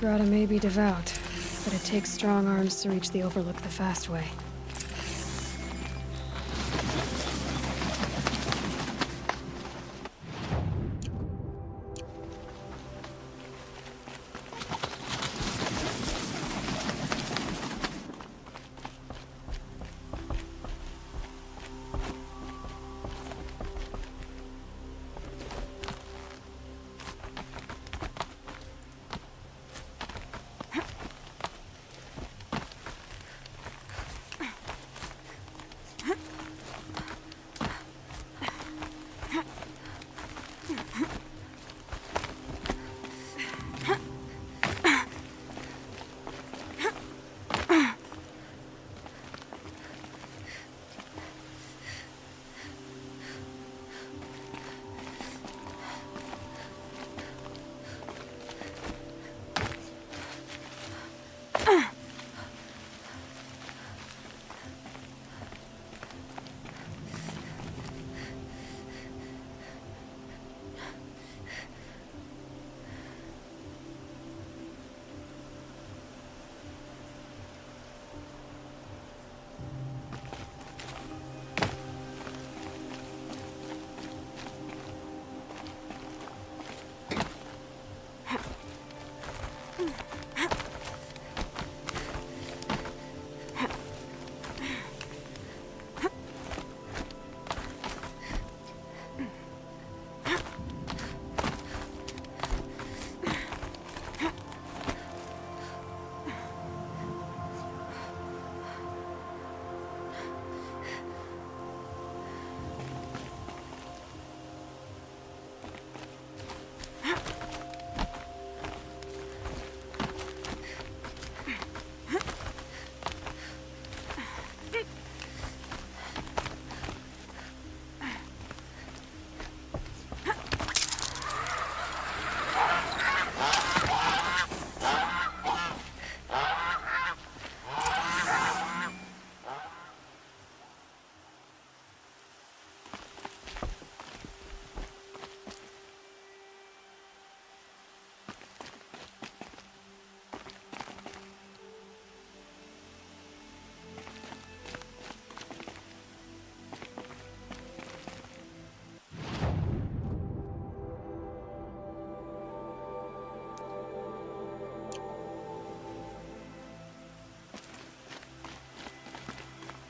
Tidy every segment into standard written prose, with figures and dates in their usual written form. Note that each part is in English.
Grata may be devout, but it takes strong arms to reach the Overlook the fast way.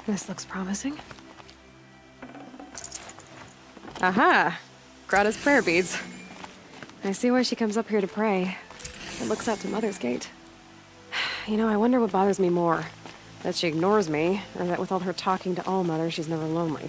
This looks promising. Aha! Grata's prayer beads. I see why she comes up here to pray. It looks out to Mother's Gate. You know, I wonder what bothers me more. That she ignores me, or that with all her talking to Allmother, she's never lonely.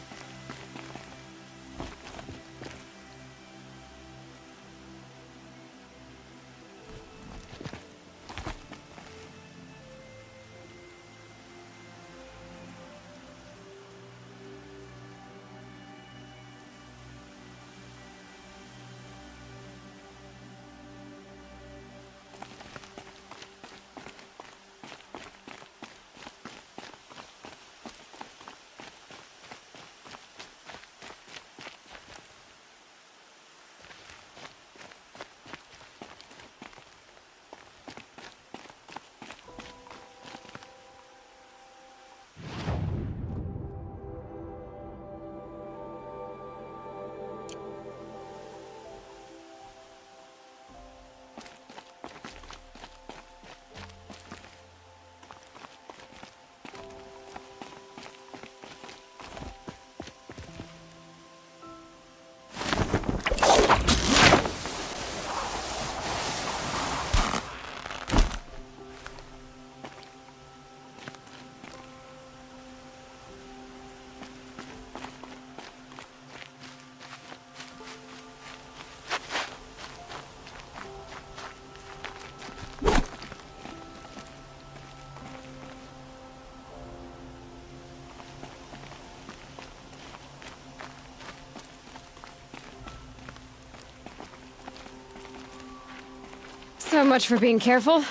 So much for being careful.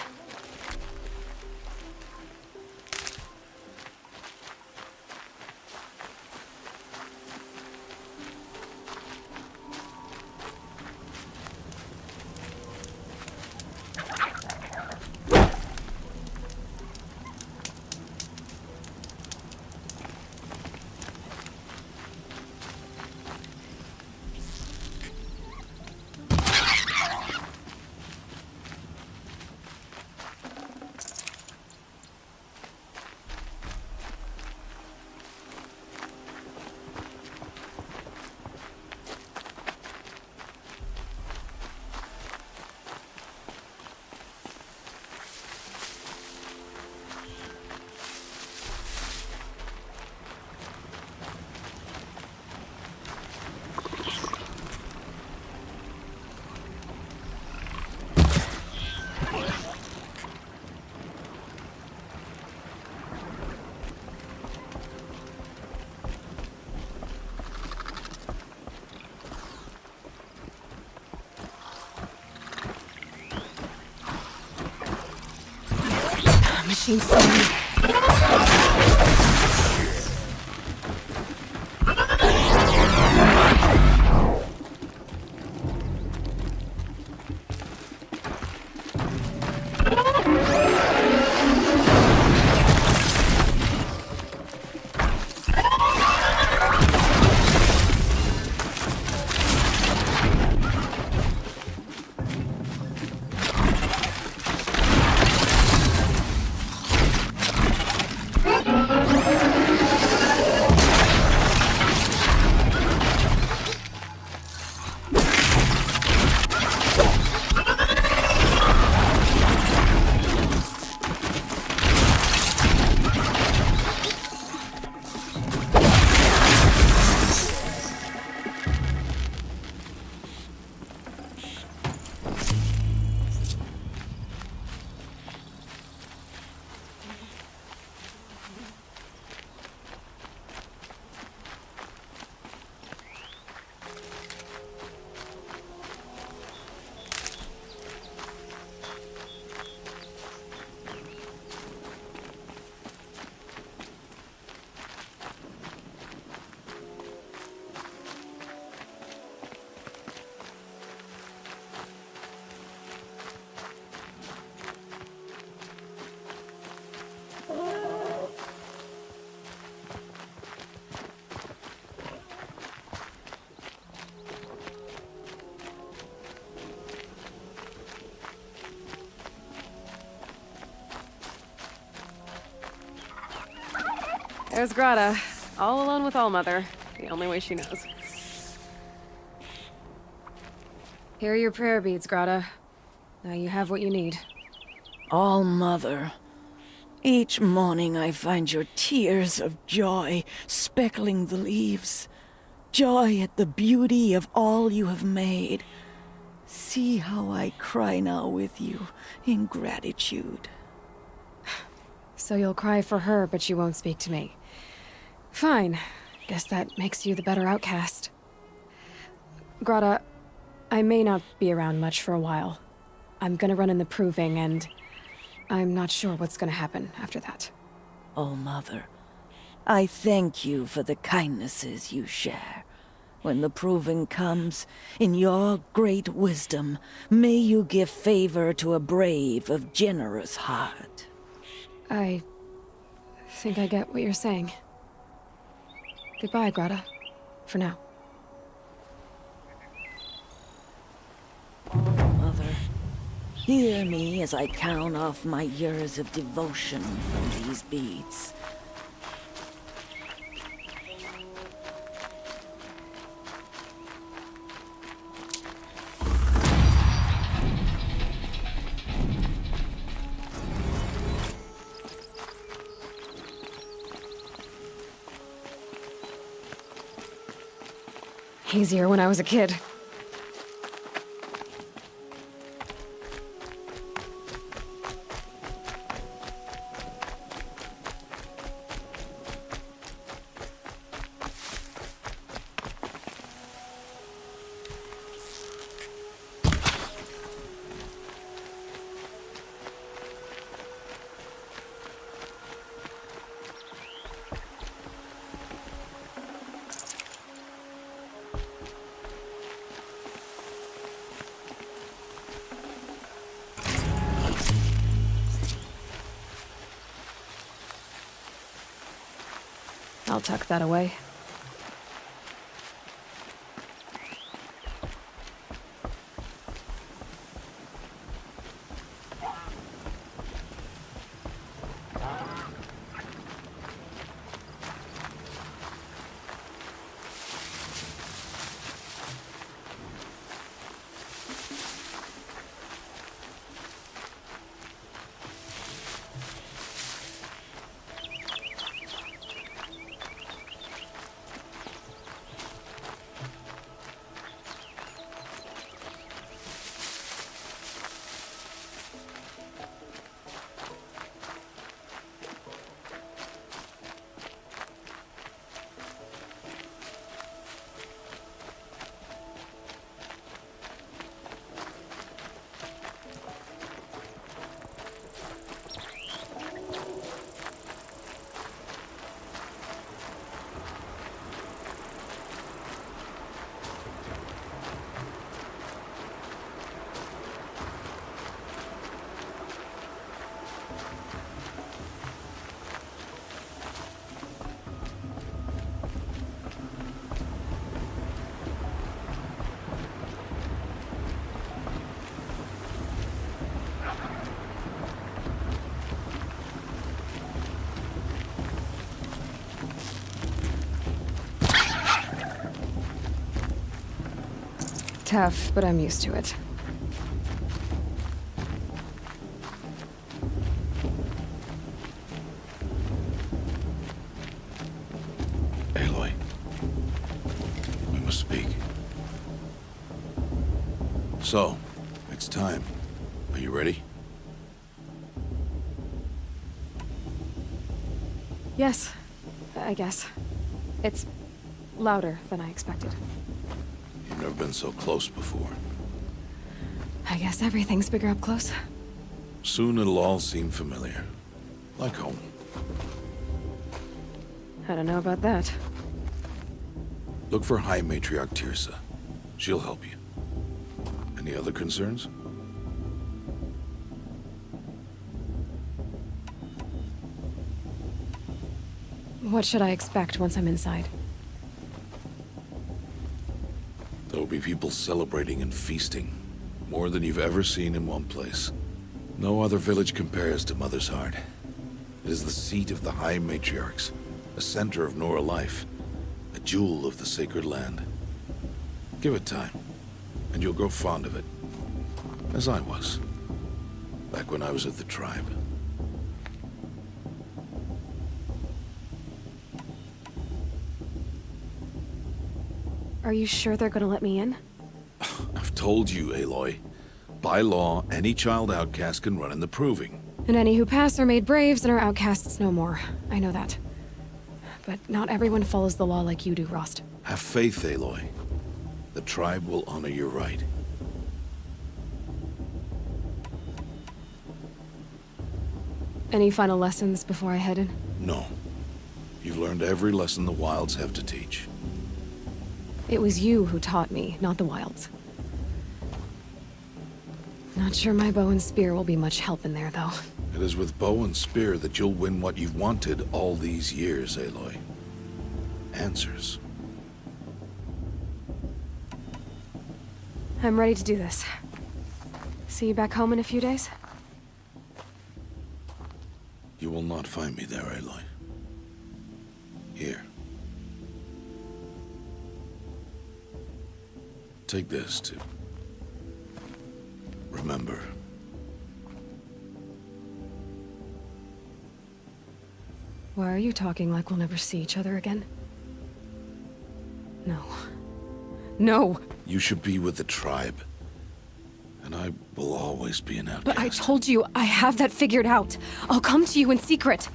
machine slowly. There's Grata, all alone with Allmother, the only way she knows. Here are your prayer beads, Grata. Now you have what you need. All-Mother, each morning I find your tears of joy speckling the leaves. Joy at the beauty of all you have made. See how I cry now with you in gratitude. So you'll cry for her, but you won't speak to me. Fine. Guess that makes you the better outcast. Grata, I may not be around much for a while. I'm gonna run in the proving, and I'm not sure what's gonna happen after that. All-Mother, I thank you for the kindnesses you share. When the proving comes, in your great wisdom, may you give favor to a brave of generous heart. I think I get what you're saying. Goodbye, Grata. For now. Mother, hear me as I count off my years of devotion from these beads. Easier when I was a kid. I'll tuck that away. Tough, but I'm used to it. Aloy, we must speak. So, it's time. Are you ready? Yes, I guess. It's louder than I expected. You've never been so close before. I guess everything's bigger up close. Soon it'll all seem familiar. Like home. I don't know about that. Look for High Matriarch Teersa. She'll help you. Any other concerns? What should I expect once I'm inside? There will be people celebrating and feasting. More than you've ever seen in one place. No other village compares to Mother's Heart. It is the seat of the High Matriarchs, a center of Nora life, a jewel of the sacred land. Give it time, and you'll grow fond of it. As I was, back when I was at the tribe. Are you sure they're gonna let me in? I've told you, Aloy. By law, any child outcast can run in the Proving. And any who pass are made braves and are outcasts no more. I know that. But not everyone follows the law like you do, Rost. Have faith, Aloy. The tribe will honor your right. Any final lessons before I head in? No. You've learned every lesson the Wilds have to teach. It was you who taught me, not the Wilds. Not sure my bow and spear will be much help in there, though. It is with bow and spear that you'll win what you've wanted all these years, Aloy. Answers. I'm ready to do this. See you back home in a few days? You will not find me there, Aloy. Here. Take this to remember. Why are you talking like we'll never see each other again? No. No! You should be with the tribe. And I will always be an outcast. But I told you, I have that figured out. I'll come to you in secret.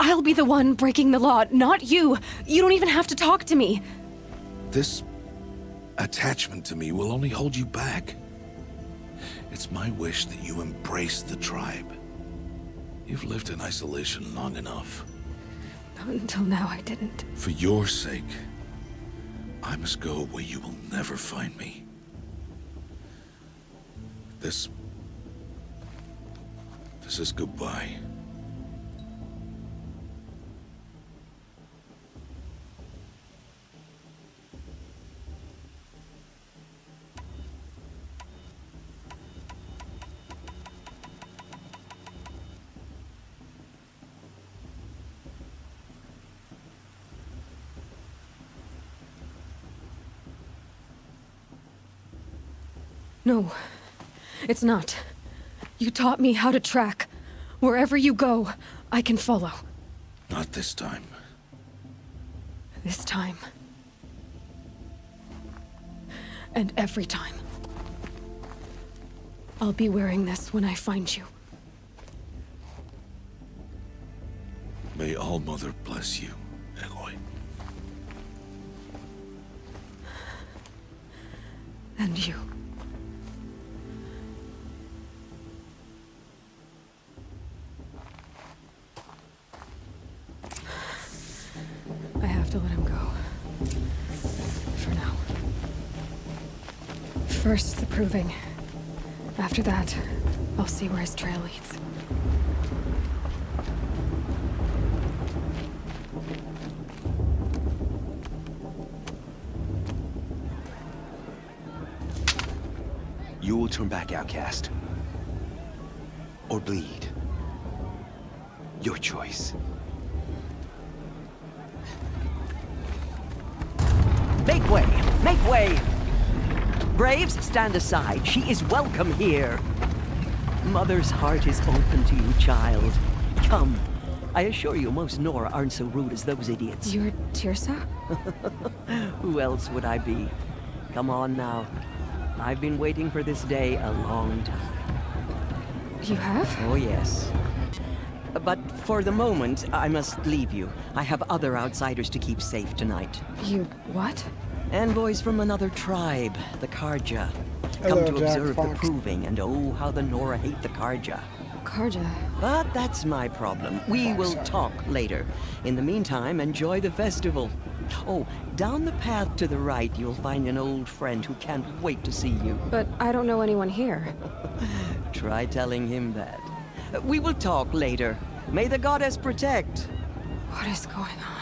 I'll be the one breaking the law, not you. You don't even have to talk to me. This attachment to me will only hold you back. It's my wish that you embrace the tribe. You've lived in isolation long enough. Not until now, I didn't. For your sake, I must go where you will never find me. This is goodbye. No, it's not. You taught me how to track. Wherever you go, I can follow. Not this time. This time. And every time. I'll be wearing this when I find you. May All-Mother bless you, Aloy. And you. I have to let him go. For now. First, the Proving. After that, I'll see where his trail leads. You will turn back, outcast. Or bleed. Your choice. Make way! Make way! Braves, stand aside. She is welcome here. Mother's heart is open to you, child. Come. I assure you, most Nora aren't so rude as those idiots. You're Tirsa? Who else would I be? Come on now. I've been waiting for this day a long time. You have? Oh, yes. But for the moment, I must leave you. I have other outsiders to keep safe tonight. You what? Envoys from another tribe, the Karja. Hello, Come to Jack observe the Fox. proving, and oh, how the Nora hate the Karja. Karja. But that's my problem. We will talk later. In the meantime, enjoy the festival. Oh, down the path to the right, you'll find an old friend who can't wait to see you. But I don't know anyone here. Try telling him that. We will talk later. May the goddess protect. What is going on?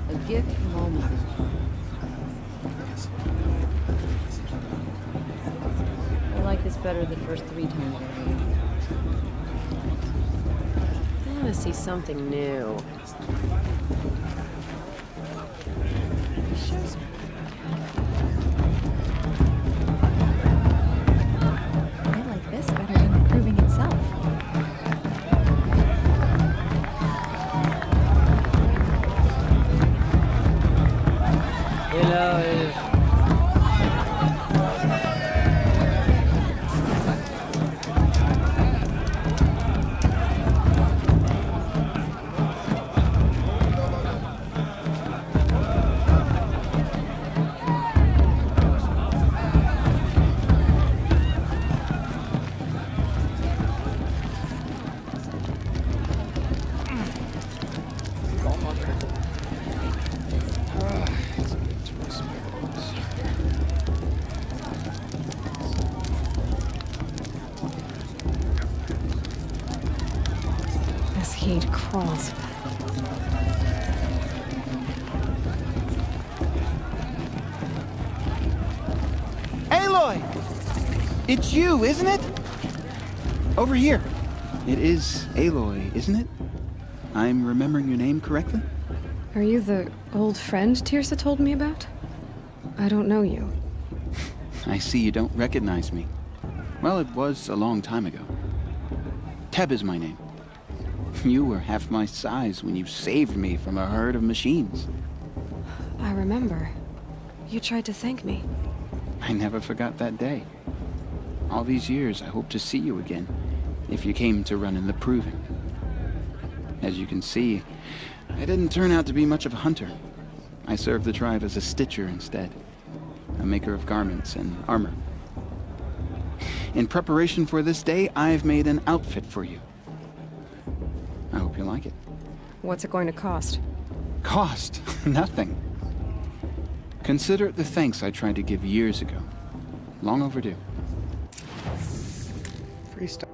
A gift from all mother. I like this better the first 3 times I read it. I want to see something new. I like this better than the proving itself. This heat crawls. Aloy! It's you, isn't it? Over here. It is Aloy, isn't it? I'm remembering your name correctly? Are you the old friend Tirsa told me about? I don't know you. I see you don't recognize me. Well, it was a long time ago. Teb is my name. You were half my size when you saved me from a herd of machines. I remember. You tried to thank me. I never forgot that day. All these years, I hope to see you again, if you came to run in the Proving. As you can see, I didn't turn out to be much of a hunter. I served the tribe as a stitcher instead, a maker of garments and armor. In preparation for this day, I've made an outfit for you. I hope you like it. What's it going to cost? Cost? Nothing. Consider it the thanks I tried to give years ago. Long overdue. Freestyle.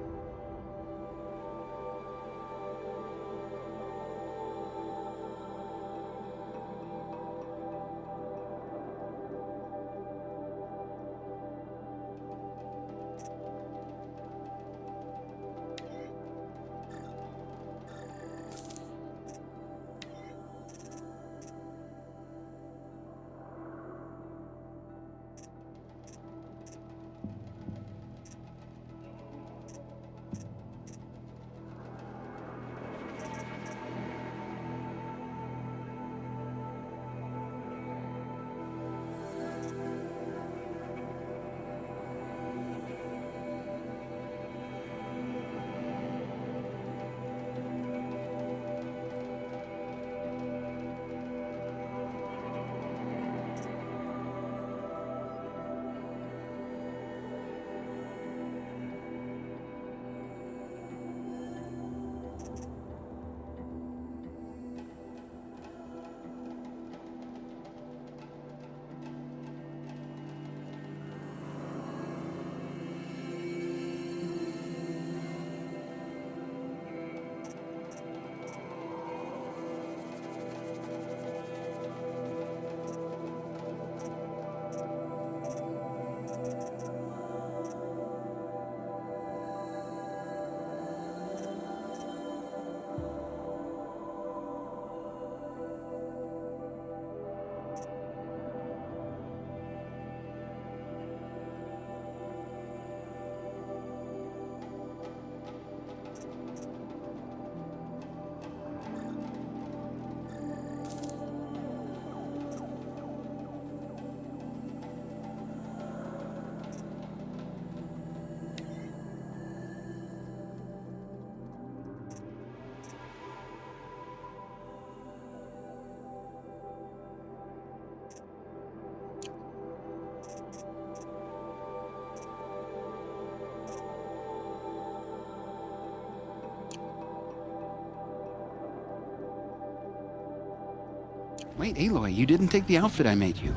Wait, Aloy, you didn't take the outfit I made you.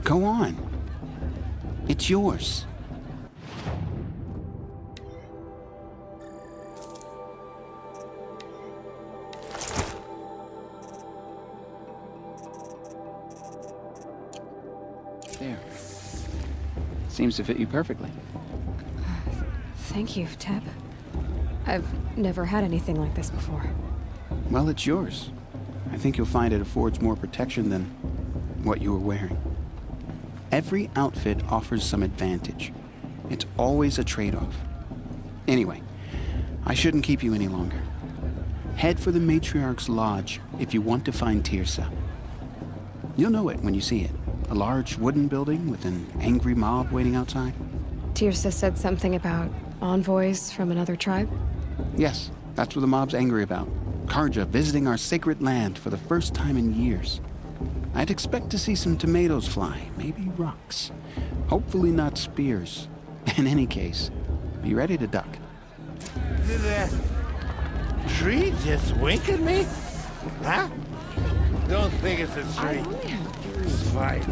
Go on. It's yours. There. Seems to fit you perfectly. Thank you, Teb. I've never had anything like this before. Well, it's yours. I think you'll find it affords more protection than what you were wearing. Every outfit offers some advantage. It's always a trade-off. Anyway, I shouldn't keep you any longer. Head for the Matriarch's Lodge if you want to find Teersa. You'll know it when you see it. A large wooden building with an angry mob waiting outside. Teersa said something about envoys from another tribe? Yes, that's what the mob's angry about. Karja visiting our sacred land for the first time in years. I'd expect to see some tomatoes fly, maybe rocks. Hopefully not spears. In any case, be ready to duck. Did that tree just wink at me? Huh? Don't think it's a tree. It's fine.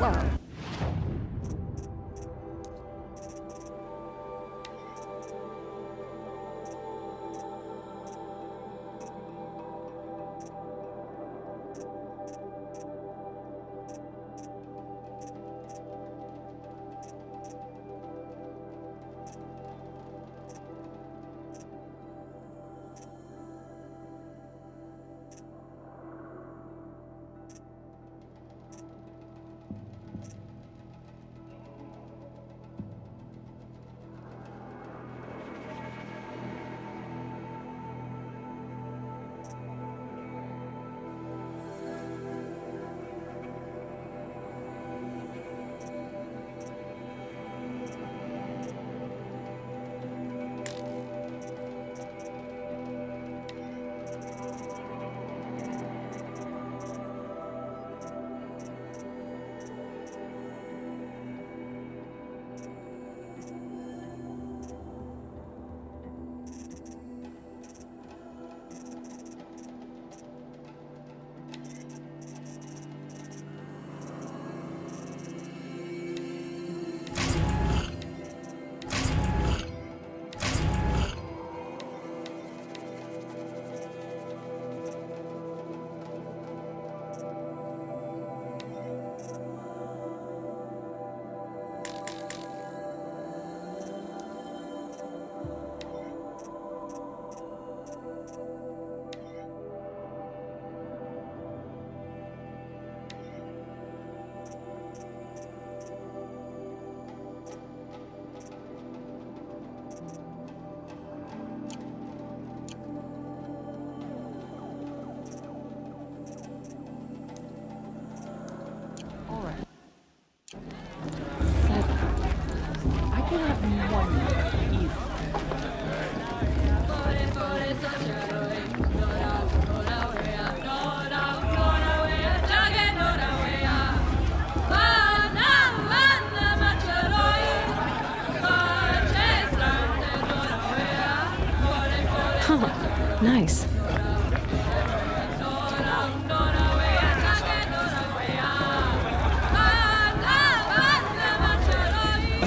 Nice.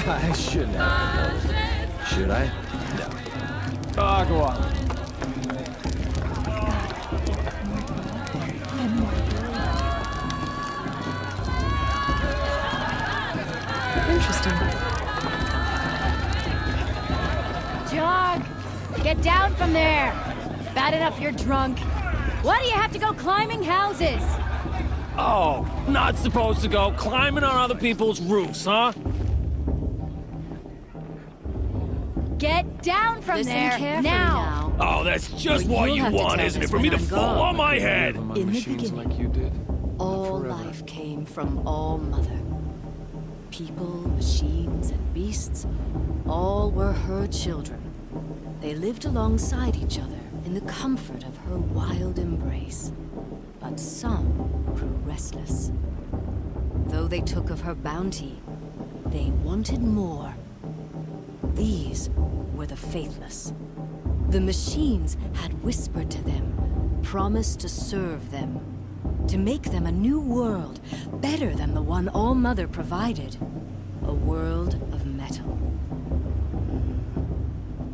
I shouldn't have to know. Should I? No. Ah, go on. Interesting. Jog! Get down from there! Bad enough you're drunk. Why do you have to go climbing houses? Oh, not supposed to go climbing on other people's roofs, huh? Get down from there now! Oh, that's just what you want, isn't it? For me to fall on my head! In the beginning, like you did. All life came from All Mother. People, machines, and beasts, all were her children. They lived alongside each other in the comfort of her wild embrace. But some grew restless. Though they took of her bounty, they wanted more. These were the faithless. The machines had whispered to them, promised to serve them. to make them a new world, better than the one All-Mother provided. A world of metal.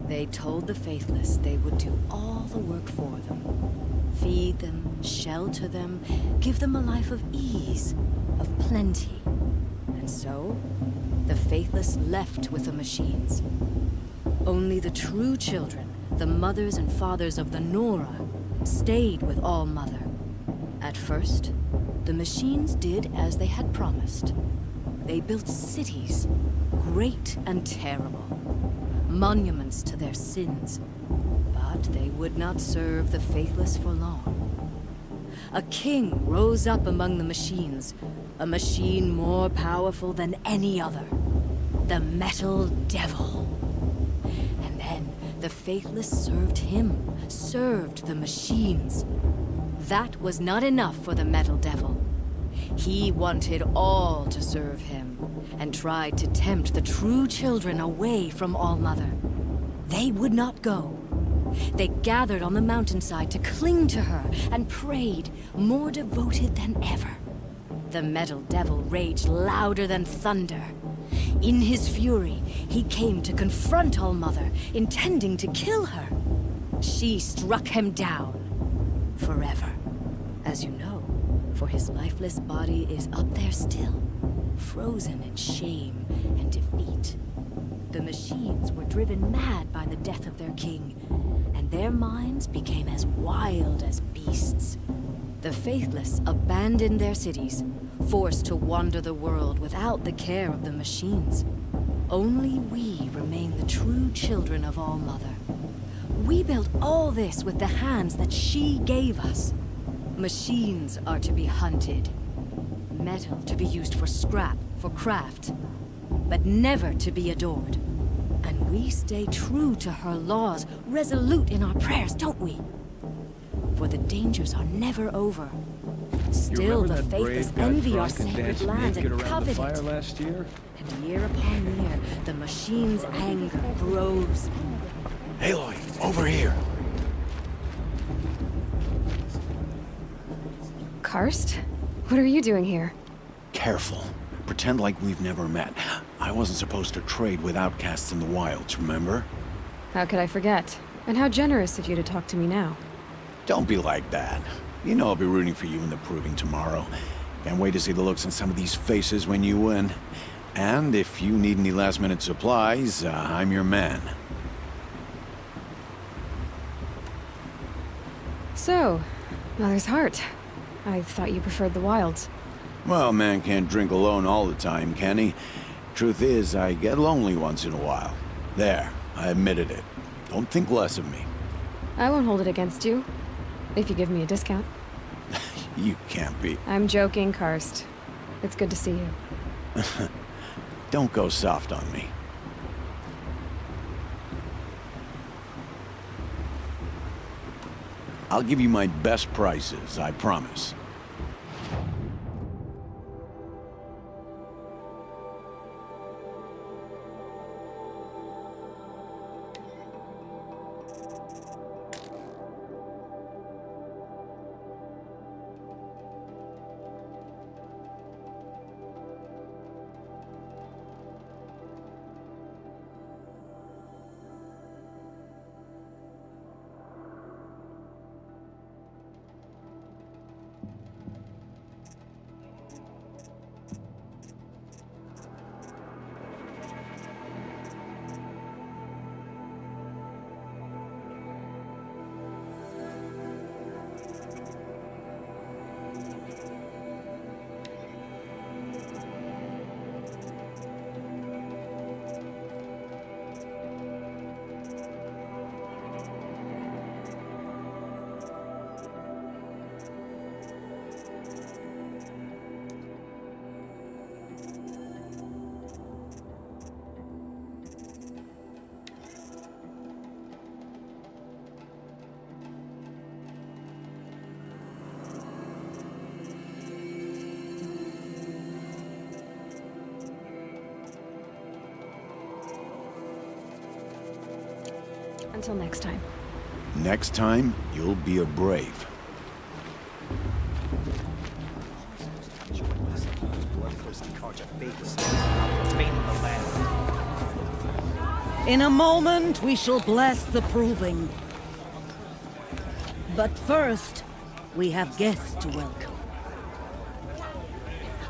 They told the Faithless they would do all the work for them. Feed them, shelter them, give them a life of ease, of plenty. And so, the Faithless left with the machines. Only the true children, the mothers and fathers of the Nora, stayed with All-Mother. At first, the machines did as they had promised. They built cities, great and terrible, monuments to their sins. But they would not serve the Faithless for long. A king rose up among the machines, a machine more powerful than any other. The Metal Devil. And then the Faithless served him, served the machines. That was not enough for the Metal Devil. He wanted all to serve him, and tried to tempt the true children away from All-Mother. They would not go. They gathered on the mountainside to cling to her and prayed, more devoted than ever. The Metal Devil raged louder than thunder. In his fury, he came to confront All-Mother, intending to kill her. She struck him down. Forever. As you know, for his lifeless body is up there still, frozen in shame and defeat. The machines were driven mad by the death of their king, and their minds became as wild as beasts. The Faithless abandoned their cities, forced to wander the world without the care of the machines. Only we remain the true children of All-Mother. We built all this with the hands that she gave us. Machines are to be hunted. Metal to be used for scrap, for craft. But never to be adored. And we stay true to her laws, resolute in our prayers, don't we? For the dangers are never over. Still, the Faithless envy our sacred lands and covet it. Last year? And year upon year, the machine's anger grows. Aloy, over here. Karst? What are you doing here? Careful. Pretend like we've never met. I wasn't supposed to trade with outcasts in the wilds, remember? How could I forget? And how generous of you to talk to me now. Don't be like that. You know I'll be rooting for you in the proving tomorrow. Can't wait to see the looks on some of these faces when you win. And if you need any last-minute supplies, I'm your man. So, Mother's Heart. I thought you preferred the wilds. Well, man can't drink alone all the time, can he? Truth is, I get lonely once in a while. There, I admitted it. Don't think less of me. I won't hold it against you. If you give me a discount. You can't be. I'm joking, Karst. It's good to see you. Don't go soft on me. I'll give you my best prices, I promise. Until next time. Next time, you'll be a brave. In a moment, we shall bless the proving. But first, we have guests to welcome.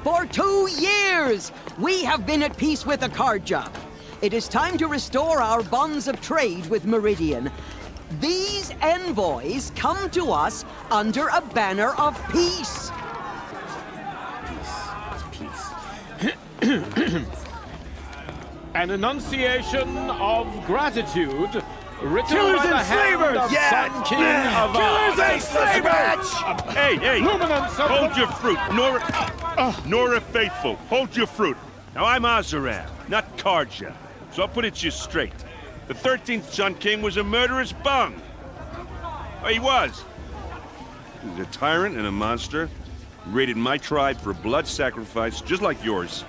For 2 years, we have been at peace with Akarja. It is time to restore our bonds of trade with Meridian. These envoys come to us under a banner of peace. An enunciation of gratitude written Killers by the and hand slavers! of Yeah! Sun King of Killers and slavers! Hey! Luminance of Hold the- your fruit, Nora Faithful. Hold your fruit. Now I'm Azaran, not Karja. So I'll put it to you straight. The 13th Sun King was a murderous bung. Oh, he was. He was a tyrant and a monster. He raided my tribe for blood sacrifice, just like yours.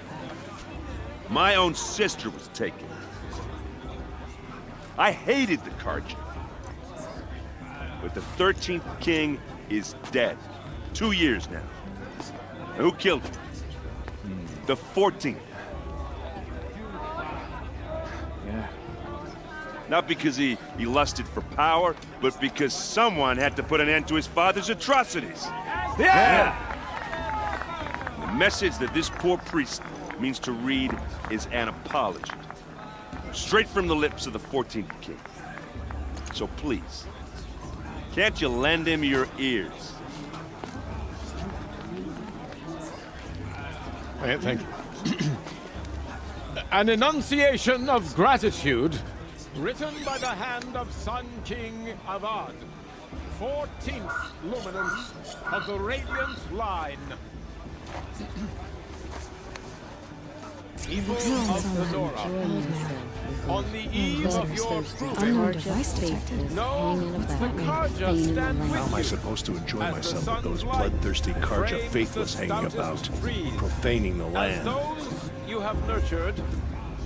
My own sister was taken. I hated the Karja. But the 13th king is dead. 2 years now. And who killed him? The 14th. Yeah. Not because he lusted for power, but because someone had to put an end to his father's atrocities. Yeah! The message that this poor priest means to read is an apology. Straight from the lips of the 14th king. So please, can't you lend him your ears? Thank you. An enunciation of gratitude written by the hand of Sun King Avad, 14th luminance of the Radiant Line. People of Fedora, on the eve of your proving, Device detected. know the Karja stand with How am I you. supposed to enjoy As the myself with sun's those light bloodthirsty Karja frames faithless the hanging about, stoutest trees. profaning the As land? those you have nurtured,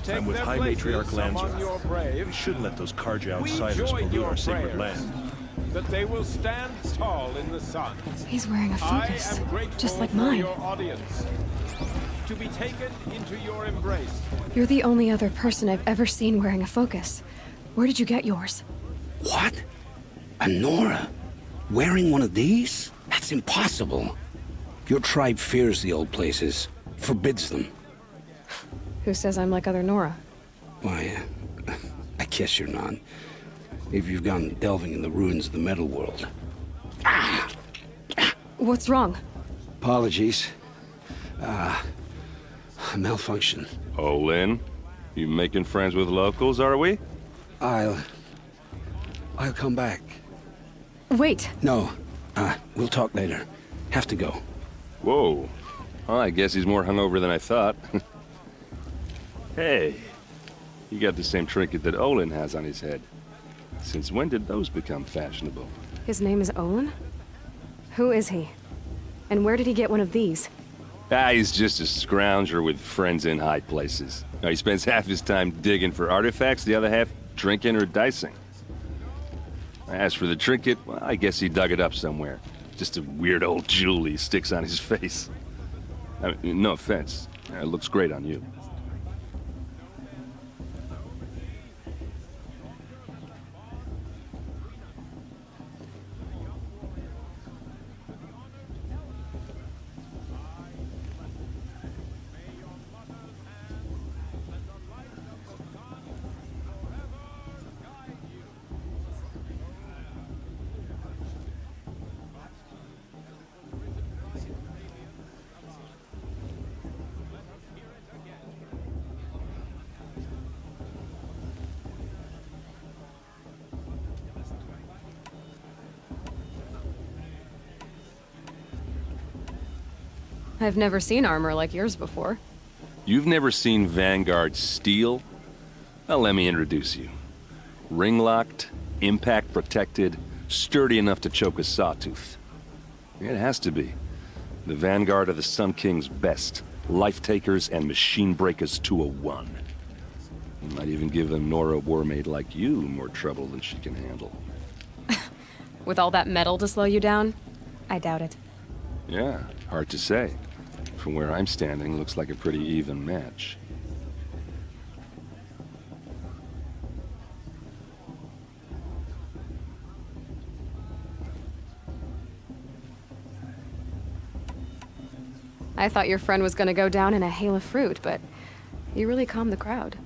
take I'm with their High places Matriarch among your Lanzar. brave. We shouldn't let those Karja We outsiders join pollute your our sacred prayers land. that they will stand tall in the sun. He's wearing a focus, I am grateful just like for mine. your audience. To be taken into your embrace. You're the only other person I've ever seen wearing a focus. Where did you get yours? What? A Nora? Wearing one of these? That's impossible. Your tribe fears the old places, forbids them. Who says I'm like other Nora? Why, I guess you're not. If you've gone delving in the ruins of the metal world. What's wrong? Apologies. A malfunction. Oh, Lynn, you making friends with locals, are we? I'll come back. Wait. No, we'll talk later. Have to go. Whoa. Well, I guess he's more hungover than I thought. Hey, you got the same trinket that Olin has on his head. Since when did those become fashionable? His name is Olin? Who is he? And where did he get one of these? He's just a scrounger with friends in high places. Now, he spends half his time digging for artifacts, the other half drinking or dicing. As for the trinket, well, I guess he dug it up somewhere. Just a weird old jewel he sticks on his face. I mean, no offense. It looks great on you. I've never seen armor like yours before. You've never seen Vanguard steel? Well, let me introduce you. Ring-locked, impact-protected, sturdy enough to choke a sawtooth. It has to be. The Vanguard are the Sun King's best. Life-takers and machine breakers to a one. You might even give a Nora warmaid like you more trouble than she can handle. With all that metal to slow you down? I doubt it. Yeah, hard to say. From where I'm standing, looks like a pretty even match. I thought your friend was gonna go down in a hail of fruit, but you really calmed the crowd.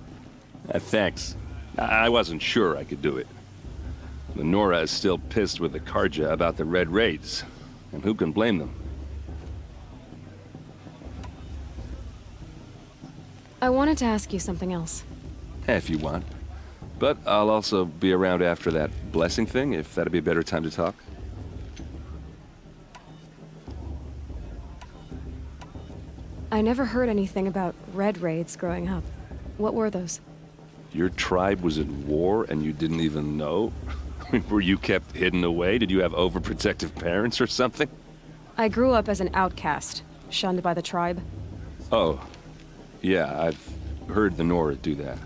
Thanks. I wasn't sure I could do it. The Nora is still pissed with the Karja about the Red Raids, and who can blame them? I wanted to ask you something else. If you want. But I'll also be around after that blessing thing, if that'd be a better time to talk. I never heard anything about Red Raids growing up. What were those? Your tribe was at war and you didn't even know? Were you kept hidden away? Did you have overprotective parents or something? I grew up as an outcast, shunned by the tribe. Oh. Yeah, I've heard the Nora do that.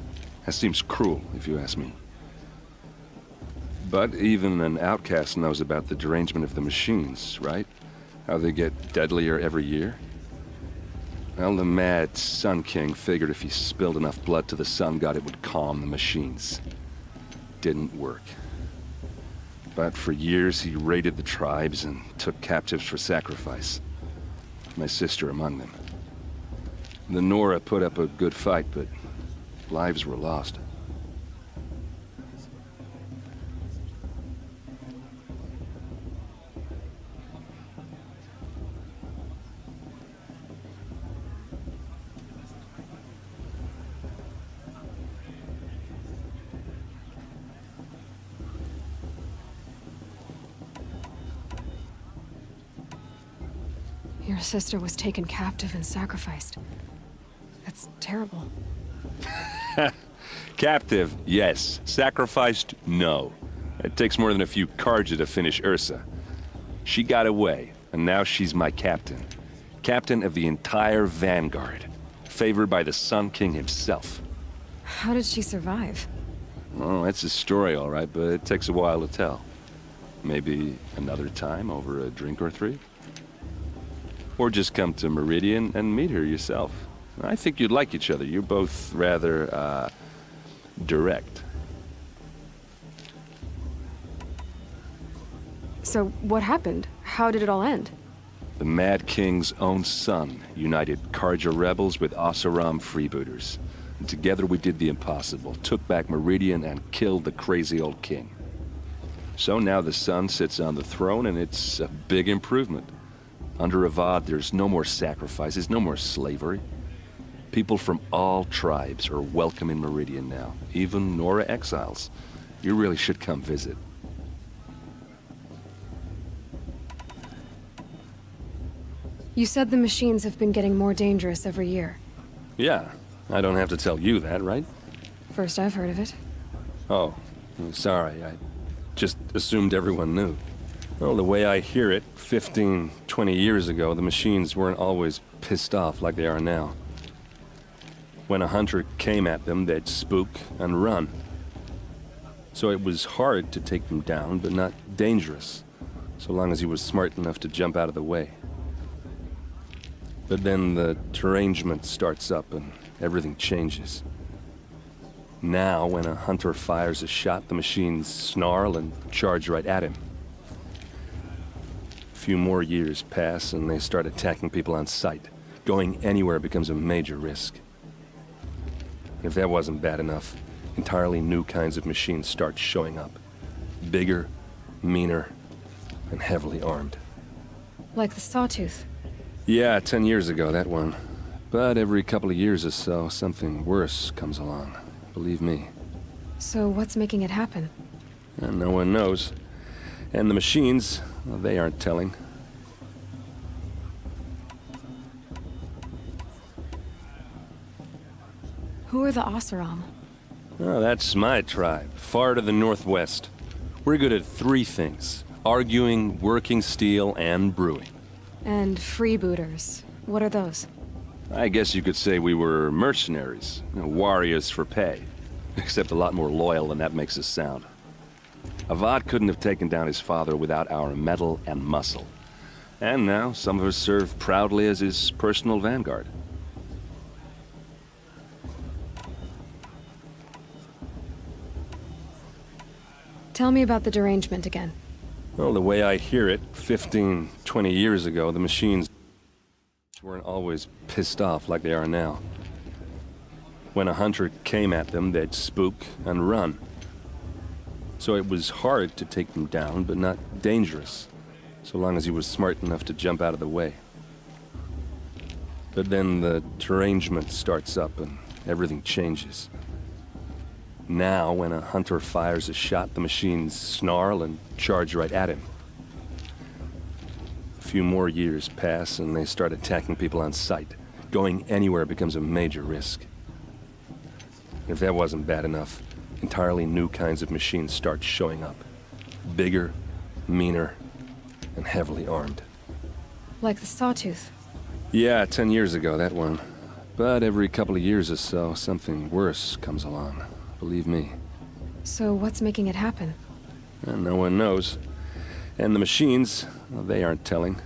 That seems cruel, if you ask me. But even an outcast knows about the derangement of the machines, right? How they get deadlier every year? Well, the mad Sun King figured if he spilled enough blood to the Sun God, it would calm the machines. Didn't work. But for years, he raided the tribes and took captives for sacrifice. My sister among them. The Nora put up a good fight, but lives were lost. Your sister was taken captive and sacrificed. That's terrible. Captive, yes. Sacrificed, no. It takes more than a few Karja to finish Ursa. She got away, and now she's my captain. Captain of the entire Vanguard. Favored by the Sun King himself. How did she survive? Well, that's a story, all right, but it takes a while to tell. Maybe another time over a drink or three? Or just come to Meridian and meet her yourself. I think you'd like each other. You're both rather, direct. So, what happened? How did it all end? The Mad King's own son united Karja rebels with Oseram freebooters. And together we did the impossible, took back Meridian and killed the crazy old king. So now the son sits on the throne and it's a big improvement. Under Avad, there's no more sacrifices, no more slavery. People from all tribes are welcome in Meridian now, even Nora exiles. You really should come visit. You said the machines have been getting more dangerous every year. Yeah, I don't have to tell you that, right? First I've heard of it. Oh, I'm sorry. I just assumed everyone knew. Well, the way I hear it, 15, 20 years ago, the machines weren't always pissed off like they are now. When a hunter came at them, they'd spook and run. So it was hard to take them down, but not dangerous, so long as he was smart enough to jump out of the way. But then the derangement starts up and everything changes. Now, when a hunter fires a shot, the machines snarl and charge right at him. A few more years pass and they start attacking people on sight. Going anywhere becomes a major risk. If that wasn't bad enough, entirely new kinds of machines start showing up. Bigger, meaner, and heavily armed. Like the Sawtooth. Yeah, 10 years ago, that one. But every couple of years or so, something worse comes along. Believe me. So what's making it happen? And no one knows. And the machines, well, they aren't telling. Who are the Oseram? Oh, that's my tribe, far to the northwest. We're good at three things. Arguing, working steel, and brewing. And freebooters. What are those? I guess you could say we were mercenaries. Warriors for pay. Except a lot more loyal than that makes us sound. Avad couldn't have taken down his father without our metal and muscle. And now, some of us serve proudly as his personal vanguard. Tell me about the derangement again. Well, the way I hear it, 15, 20 years ago, the machines weren't all always pissed off like they are now. When a hunter came at them, they'd spook and run. So it was hard to take them down, but not dangerous, so long as he was smart enough to jump out of the way. But then the derangement starts up and everything changes. Now, when a hunter fires a shot, the machines snarl and charge right at him. A few more years pass and they start attacking people on sight. Going anywhere becomes a major risk. If that wasn't bad enough, entirely new kinds of machines start showing up. Bigger, meaner, and heavily armed. Like the Sawtooth. Yeah, 10 years ago, that one. But every couple of years or so, something worse comes along. Believe me. So what's making it happen? And no one knows. And the machines, well, they aren't telling.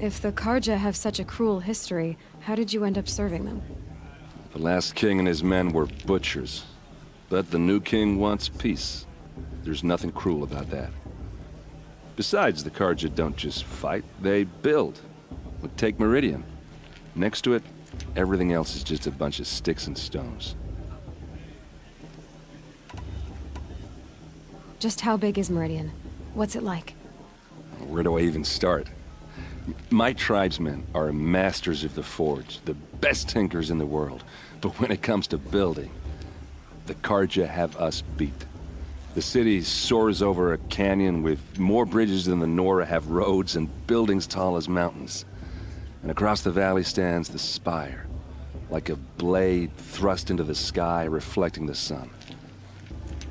If the Karja have such a cruel history, how did you end up serving them? The last king and his men were butchers. But the new king wants peace. There's nothing cruel about that. Besides, the Karja don't just fight, they build. But take Meridian. Next to it, everything else is just a bunch of sticks and stones. Just how big is Meridian? What's it like? Where do I even start? My tribesmen are masters of the forge, the best tinkers in the world. But when it comes to building, the Karja have us beat. The city soars over a canyon with more bridges than the Nora have roads and buildings tall as mountains. And across the valley stands the spire, like a blade thrust into the sky, reflecting the sun.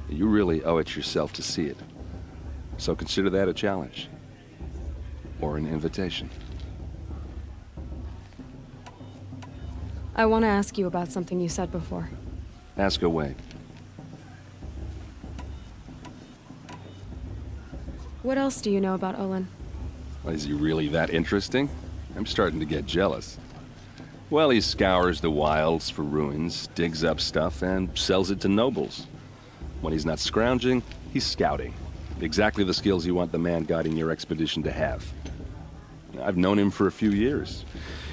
You really owe it yourself to see it. So consider that a challenge. Or an invitation. I want to ask you about something you said before. Ask away. What else do you know about Olin? Is he really that interesting? I'm starting to get jealous. Well, he scours the wilds for ruins, digs up stuff, and sells it to nobles. When he's not scrounging, he's scouting. Exactly the skills you want the man guiding your expedition to have. I've known him for a few years.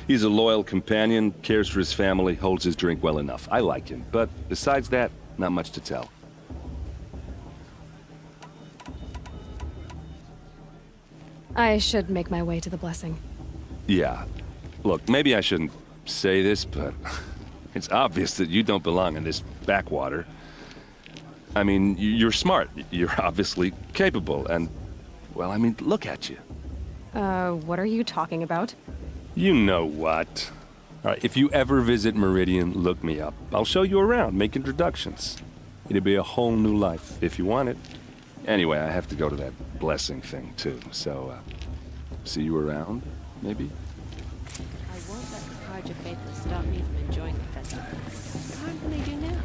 He's a loyal companion, cares for his family, holds his drink well enough. I like him, but besides that, not much to tell. I should make my way to the blessing. Yeah. Look, maybe I shouldn't say this, but it's obvious that you don't belong in this backwater. I mean, you're smart. You're obviously capable, and, well, I mean, look at you. What are you talking about? You know what. All right, if you ever visit Meridian, look me up. I'll show you around, make introductions. It'll be a whole new life, if you want it. Anyway, I have to go to that blessing thing, too, so, see you around, maybe? I won't let the Karja faithless stop me from enjoying the festival. What harm can they do now?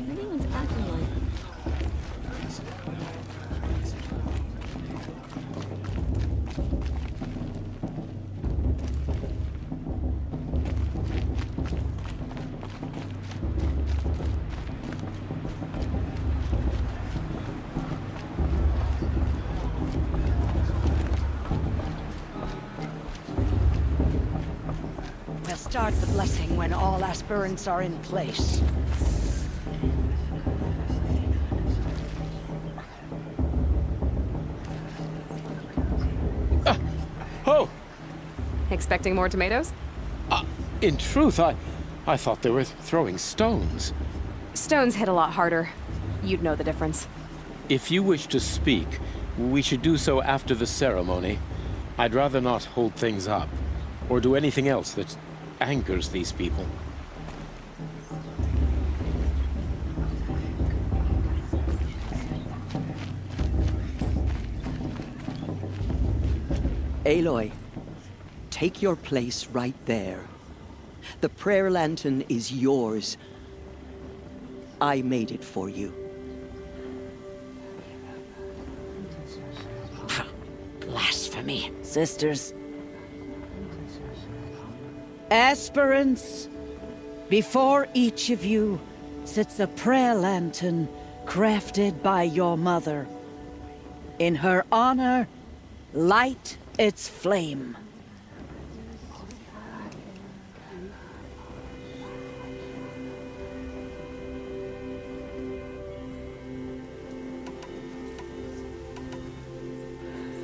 Everyone's acting like... We'll start the blessing when all aspirants are in place. Oh! Expecting more tomatoes? In truth, I thought they were throwing stones. Stones hit a lot harder. You'd know the difference. If you wish to speak, we should do so after the ceremony. I'd rather not hold things up, or do anything else that angers these people. Aloy, take your place right there. The prayer lantern is yours. I made it for you. Blasphemy. Sisters. Aspirants, before each of you sits a prayer lantern crafted by your mother. In her honor, light its flame.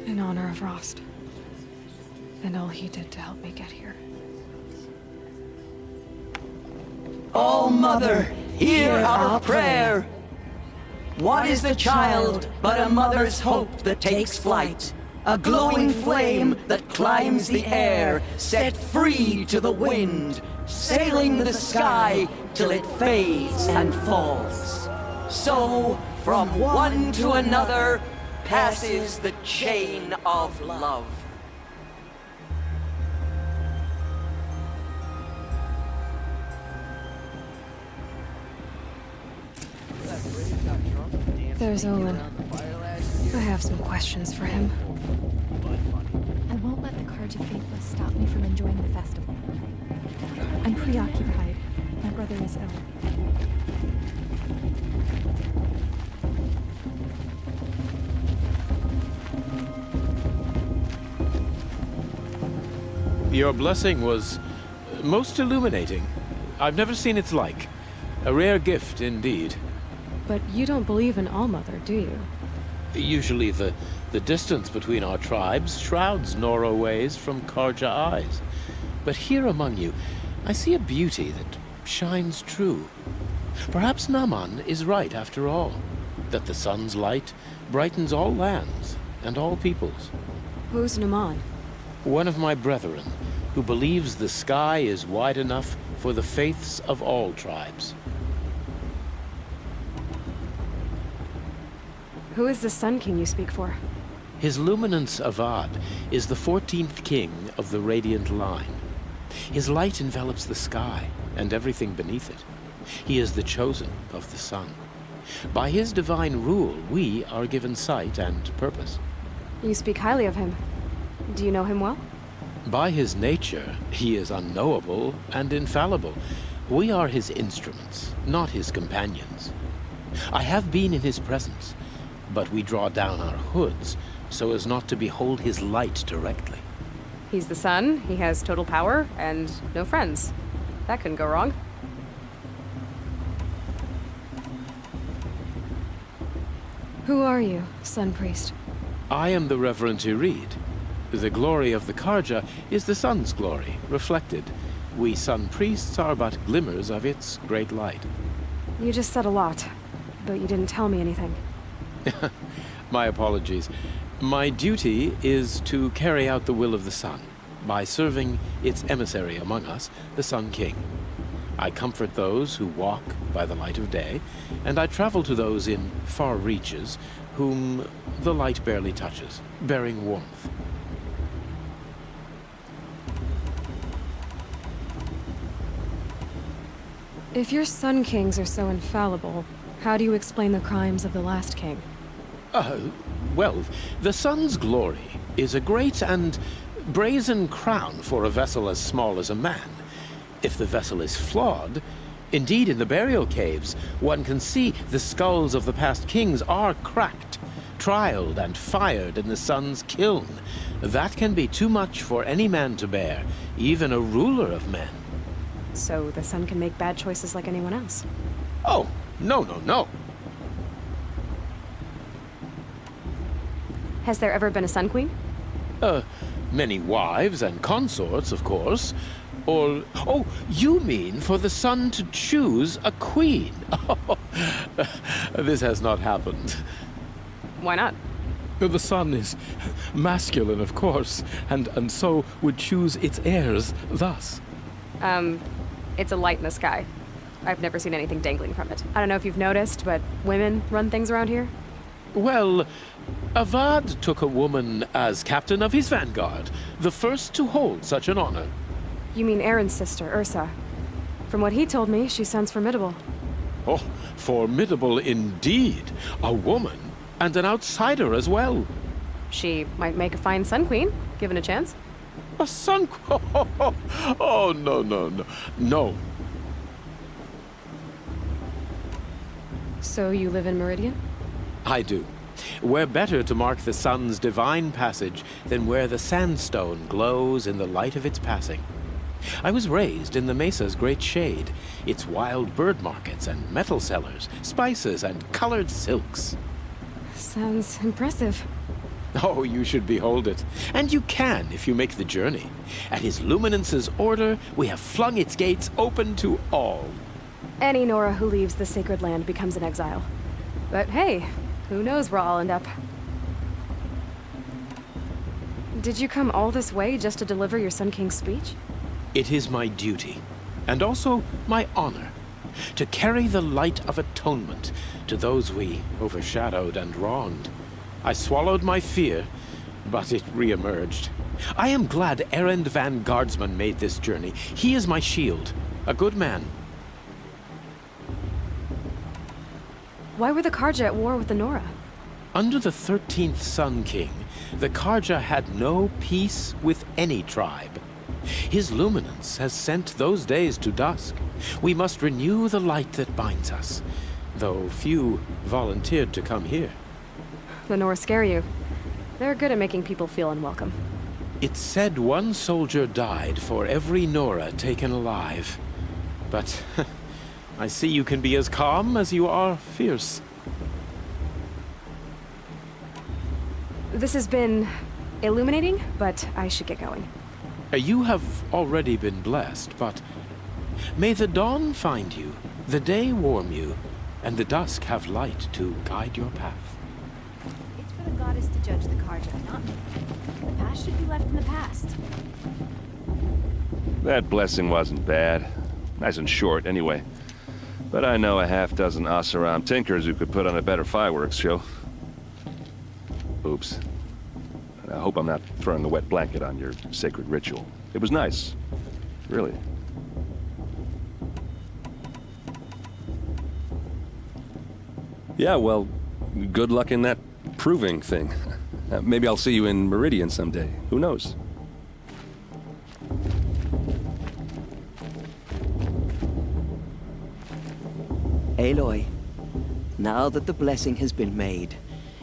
In honor of Rost. And all he did to help me get here. All Mother, hear our prayer. What is the child but a mother's hope that takes flight? A glowing flame that climbs the air, set free to the wind, sailing the sky till it fades and falls. So, from one to another, passes the chain of love. There's Olin. I have some questions for him. I won't let the Carja Faithless stop me from enjoying the festival. I'm preoccupied. My brother is ill. Your blessing was most illuminating. I've never seen its like. A rare gift indeed. But you don't believe in All-Mother, do you? Usually the distance between our tribes shrouds Nora ways from Carja eyes. But here among you, I see a beauty that shines true. Perhaps Naman is right after all, that the sun's light brightens all lands and all peoples. Who's Naman? One of my brethren, who believes the sky is wide enough for the faiths of all tribes. Who is the Sun King you speak for? His Luminance Avad is the 14th king of the Radiant Line. His light envelops the sky and everything beneath it. He is the chosen of the sun. By his divine rule, we are given sight and purpose. You speak highly of him. Do you know him well? By his nature, he is unknowable and infallible. We are his instruments, not his companions. I have been in his presence, but we draw down our hoods so as not to behold his light directly. He's the sun, he has total power, and no friends. That couldn't go wrong. Who are you, Sun Priest? I am the Reverend Irid. The glory of the Carja is the sun's glory, reflected. We Sun Priests are but glimmers of its great light. You just said a lot, but you didn't tell me anything. My apologies. My duty is to carry out the will of the sun, by serving its emissary among us, the Sun King. I comfort those who walk by the light of day, and I travel to those in far reaches whom the light barely touches, bearing warmth. If your Sun Kings are so infallible, how do you explain the crimes of the last king? Well, the sun's glory is a great and brazen crown for a vessel as small as a man. If the vessel is flawed, indeed in the burial caves, one can see the skulls of the past kings are cracked, trialed and fired in the sun's kiln. That can be too much for any man to bear, even a ruler of men. So the sun can make bad choices like anyone else? Oh, no. Has there ever been a Sun Queen? Many wives and consorts, of course. Or, oh, you mean for the sun to choose a queen? This has not happened. Why not? The sun is masculine, of course, and so would choose its heirs thus. It's a light in the sky. I've never seen anything dangling from it. I don't know if you've noticed, but women run things around here. Well, Avad took a woman as captain of his vanguard, the first to hold such an honor. You mean Aaron's sister, Ursa. From what he told me, she sounds formidable. Oh, formidable indeed. A woman, and an outsider as well. She might make a fine Sun Queen, given a chance. A Sun Queen? Oh, no. So you live in Meridian? I do. Where better to mark the sun's divine passage than where the sandstone glows in the light of its passing? I was raised in the mesa's great shade, its wild bird markets and metal cellars, spices and colored silks. Sounds impressive. Oh, you should behold it. And you can if you make the journey. At His Luminance's order, we have flung its gates open to all. Any Nora who leaves the sacred land becomes an exile. But hey, who knows where I'll end up. Did you come all this way just to deliver your Sun King's speech? It is my duty, and also my honor, to carry the light of atonement to those we overshadowed and wronged. I swallowed my fear, but it re-emerged. I am glad Erend van Guardsman made this journey. He is my shield, a good man. Why were the Karja at war with the Nora? Under the 13th Sun King, the Karja had no peace with any tribe. His luminance has sent those days to dusk. We must renew the light that binds us, though few volunteered to come here. The Nora scare you. They're good at making people feel unwelcome. It's said one soldier died for every Nora taken alive. But I see you can be as calm as you are fierce. This has been illuminating, but I should get going. You have already been blessed, but may the dawn find you, the day warm you, and the dusk have light to guide your path. It's for the goddess to judge the Karja, not me. The past should be left in the past. That blessing wasn't bad. Nice and short, anyway. But I know a half-dozen Oseram tinkers who could put on a better fireworks show. Oops. I hope I'm not throwing a wet blanket on your sacred ritual. It was nice. Really. Yeah, well, good luck in that proving thing. Maybe I'll see you in Meridian someday. Who knows? Aloy, now that the blessing has been made,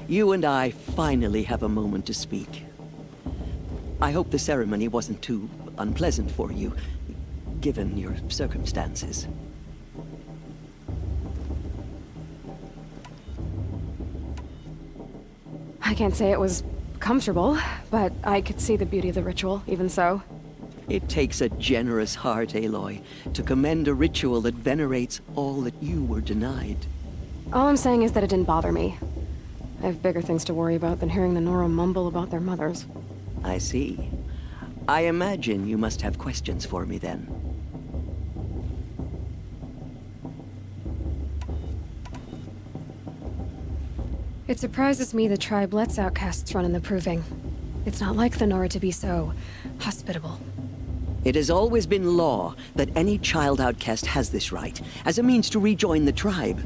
you and I finally have a moment to speak. I hope the ceremony wasn't too unpleasant for you, given your circumstances. I can't say it was comfortable, but I could see the beauty of the ritual, even so. It takes a generous heart, Aloy, to commend a ritual that venerates all that you were denied. All I'm saying is that it didn't bother me. I have bigger things to worry about than hearing the Nora mumble about their mothers. I see. I imagine you must have questions for me then. It surprises me the tribe lets outcasts run in the Proving. It's not like the Nora to be so hospitable. It has always been law that any child outcast has this right, as a means to rejoin the tribe.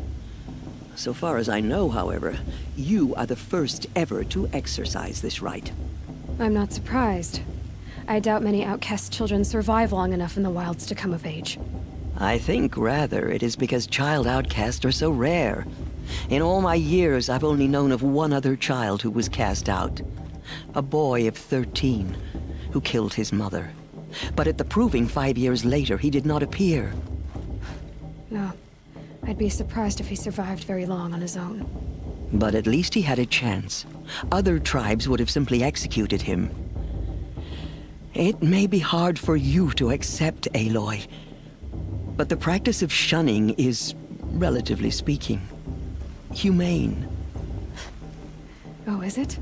So far as I know, however, you are the first ever to exercise this right. I'm not surprised. I doubt many outcast children survive long enough in the wilds to come of age. I think, rather, it is because child outcasts are so rare. In all my years, I've only known of one other child who was cast out. A boy of 13, who killed his mother. But at the Proving 5 years later, he did not appear. No. I'd be surprised if he survived very long on his own. But at least he had a chance. Other tribes would have simply executed him. It may be hard for you to accept, Aloy, but the practice of shunning is, relatively speaking, humane. Oh, is it?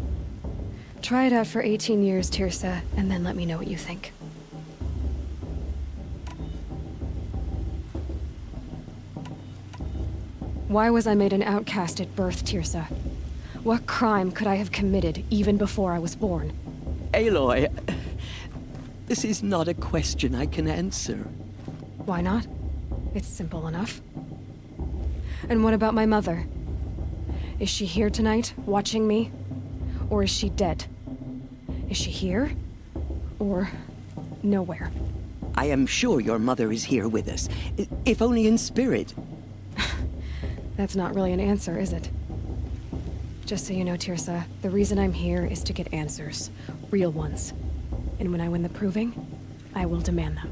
Try it out for 18 years, Tirsa, and then let me know what you think. Why was I made an outcast at birth, Tirsa? What crime could I have committed even before I was born? Aloy, this is not a question I can answer. Why not? It's simple enough. And what about my mother? Is she here tonight, watching me? Or is she dead? Is she here? Or nowhere? I am sure your mother is here with us, if only in spirit. That's not really an answer, is it? Just so you know, Tirsa, the reason I'm here is to get answers. Real ones. And when I win the proving, I will demand them.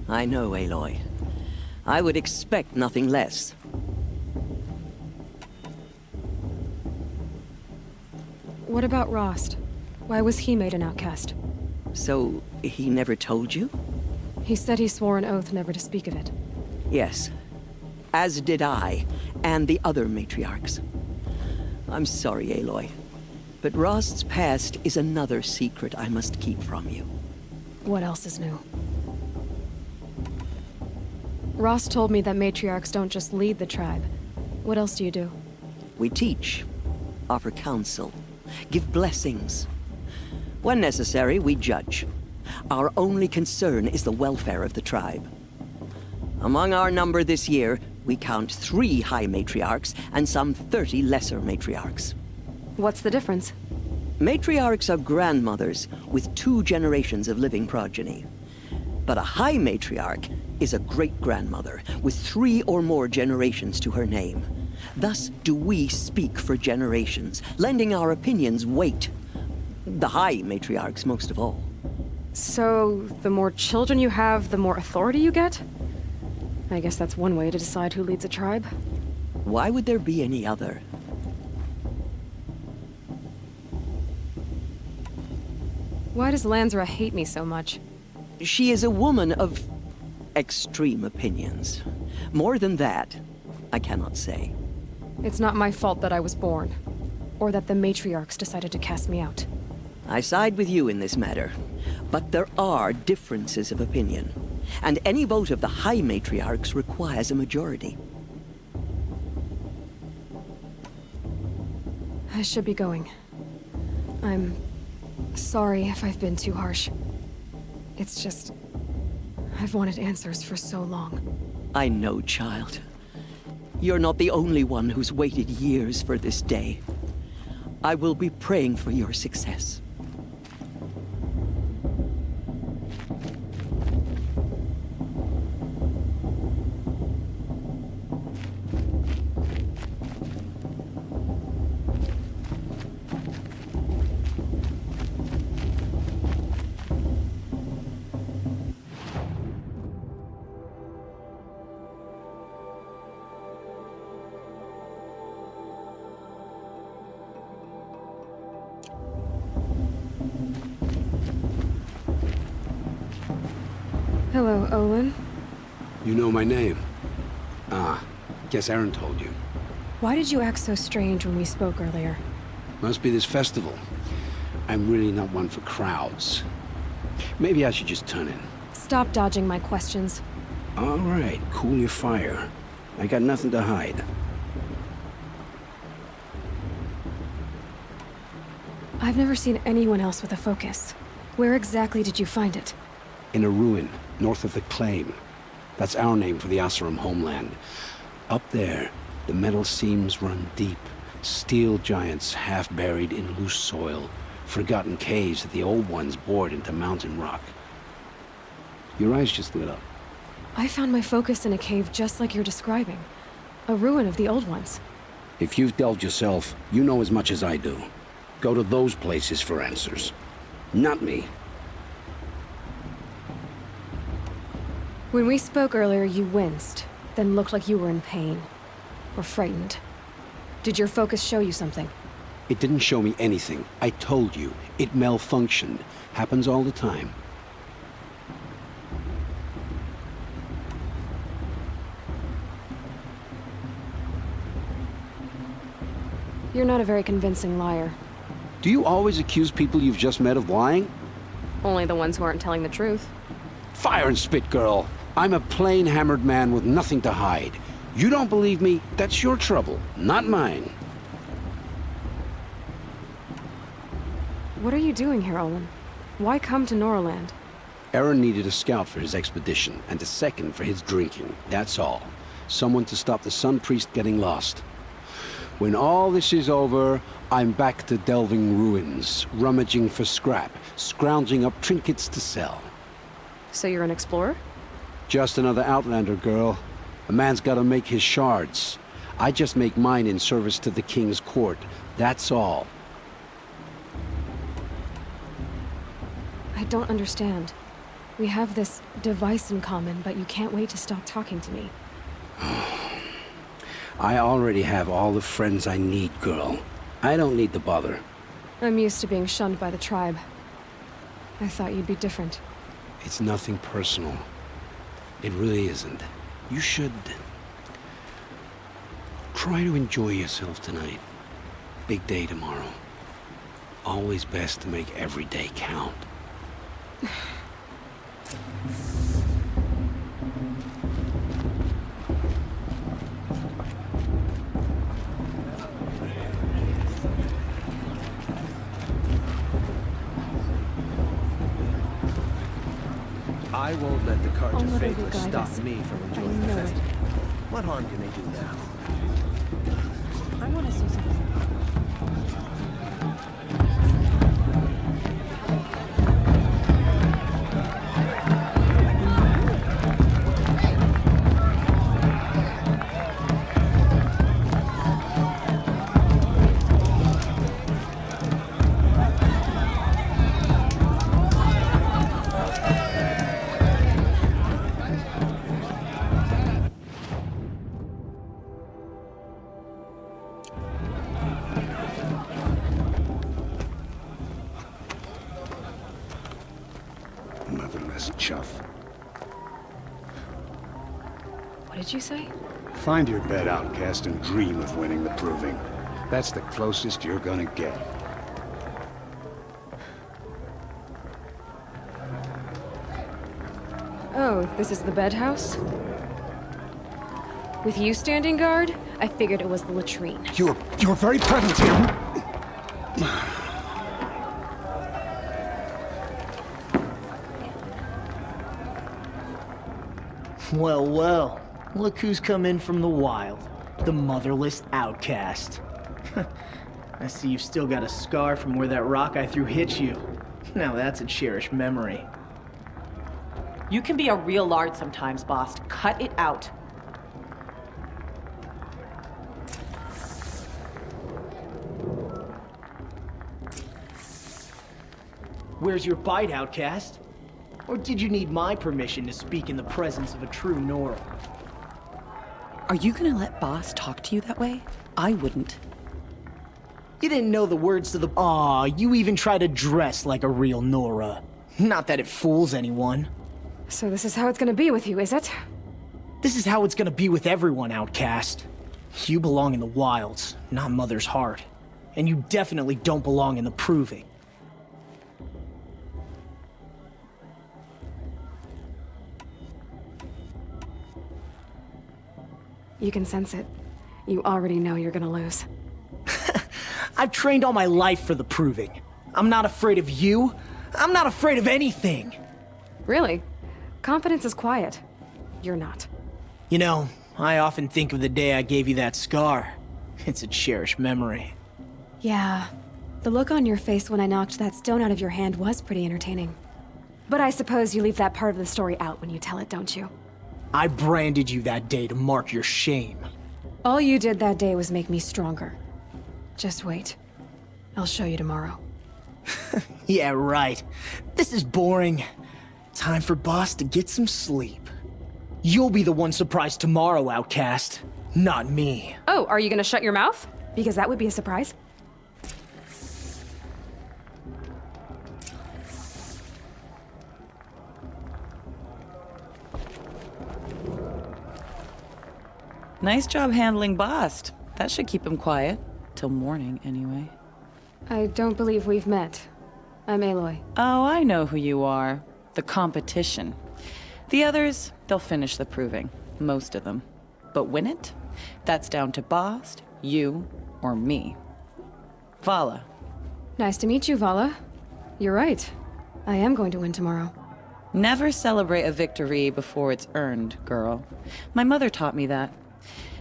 I know, Aloy. I would expect nothing less. What about Rost? Why was he made an outcast? So, he never told you? He said he swore an oath never to speak of it. Yes. As did I, and the other matriarchs. I'm sorry, Aloy. But Rost's past is another secret I must keep from you. What else is new? Rost told me that matriarchs don't just lead the tribe. What else do you do? We teach, offer counsel, give blessings. When necessary, we judge. Our only concern is the welfare of the tribe. Among our number this year, we count 3 high matriarchs and some 30 lesser matriarchs. What's the difference? Matriarchs are grandmothers with 2 generations of living progeny. But a high matriarch is a great-grandmother with 3 or more generations to her name. Thus do we speak for generations, lending our opinions weight. The high matriarchs most of all. So, the more children you have, the more authority you get? I guess that's one way to decide who leads a tribe. Why would there be any other? Why does Lansra hate me so much? She is a woman of extreme opinions. More than that, I cannot say. It's not my fault that I was born, or that the matriarchs decided to cast me out. I side with you in this matter, but there are differences of opinion, and any vote of the high matriarchs requires a majority. I should be going. I'm sorry if I've been too harsh. It's just, I've wanted answers for so long. I know, child. You're not the only one who's waited years for this day. I will be praying for your success. Hello, Olin. You know my name? Ah, guess Erend told you. Why did you act so strange when we spoke earlier? Must be this festival. I'm really not one for crowds. Maybe I should just turn in. Stop dodging my questions. All right, cool your fire. I got nothing to hide. I've never seen anyone else with a focus. Where exactly did you find it? In a ruin, north of the Claim. That's our name for the Oseram homeland. Up there, the metal seams run deep. Steel giants half buried in loose soil. Forgotten caves that the old ones bored into mountain rock. Your eyes just lit up. I found my focus in a cave just like you're describing. A ruin of the old ones. If you've delved yourself, you know as much as I do. Go to those places for answers. Not me. When we spoke earlier, you winced, then looked like you were in pain. Or frightened. Did your focus show you something? It didn't show me anything. I told you. It malfunctioned. Happens all the time. You're not a very convincing liar. Do you always accuse people you've just met of lying? Only the ones who aren't telling the truth. Fire and spit, girl. I'm a plain hammered man with nothing to hide. You don't believe me? That's your trouble, not mine. What are you doing here, Olin? Why come to Norland? Erend needed a scout for his expedition, and a second for his drinking. That's all. Someone to stop the Sun Priest getting lost. When all this is over, I'm back to delving ruins, rummaging for scrap, scrounging up trinkets to sell. So you're an explorer? Just another Outlander, girl. A man's gotta make his shards. I just make mine in service to the king's court. That's all. I don't understand. We have this device in common, but you can't wait to stop talking to me. I already have all the friends I need, girl. I don't need the bother. I'm used to being shunned by the tribe. I thought you'd be different. It's nothing personal. It really isn't. You should try to enjoy yourself tonight. Big day tomorrow. Always best to make every day count. I won't let the Carja I'll let her Faithless guide stop us. me from I enjoying the know it. festival. What harm can they do now? I want to see something. Motherless chuff. What did you say? Find your bed, outcast, and dream of winning the proving. That's the closest you're gonna get. Oh, this is the bed house? With you standing guard, I figured it was the latrine. You're very present here. Well, well. Look who's come in from the wild. The motherless outcast. I see you've still got a scar from where that rock I threw hit you. Now that's a cherished memory. You can be a real lard sometimes, boss. Cut it out. Where's your bite, outcast? Or did you need my permission to speak in the presence of a true Nora? Are you gonna let boss talk to you that way? I wouldn't. You didn't know the words to the... Aw, you even try to dress like a real Nora. Not that it fools anyone. So this is how it's gonna be with you, is it? This is how it's gonna be with everyone, outcast. You belong in the wilds, not Mother's heart. And you definitely don't belong in the proving. You can sense it. You already know you're gonna lose. I've trained all my life for the proving. I'm not afraid of you. I'm not afraid of anything. Really? Confidence is quiet. You're not. You know, I often think of the day I gave you that scar. It's a cherished memory. Yeah. The look on your face when I knocked that stone out of your hand was pretty entertaining. But I suppose you leave that part of the story out when you tell it, don't you? I branded you that day to mark your shame. All you did that day was make me stronger. Just wait. I'll show you tomorrow. Yeah, right. This is boring. Time for boss to get some sleep. You'll be the one surprised tomorrow, outcast. Not me. Oh, are you gonna shut your mouth? Because that would be a surprise. Nice job handling Bast. That should keep him quiet. Till morning, anyway. I don't believe we've met. I'm Aloy. Oh, I know who you are. The competition. The others, they'll finish the proving. Most of them. But win it? That's down to Bast, you, or me. Vala. Nice to meet you, Vala. You're right. I am going to win tomorrow. Never celebrate a victory before it's earned, girl. My mother taught me that.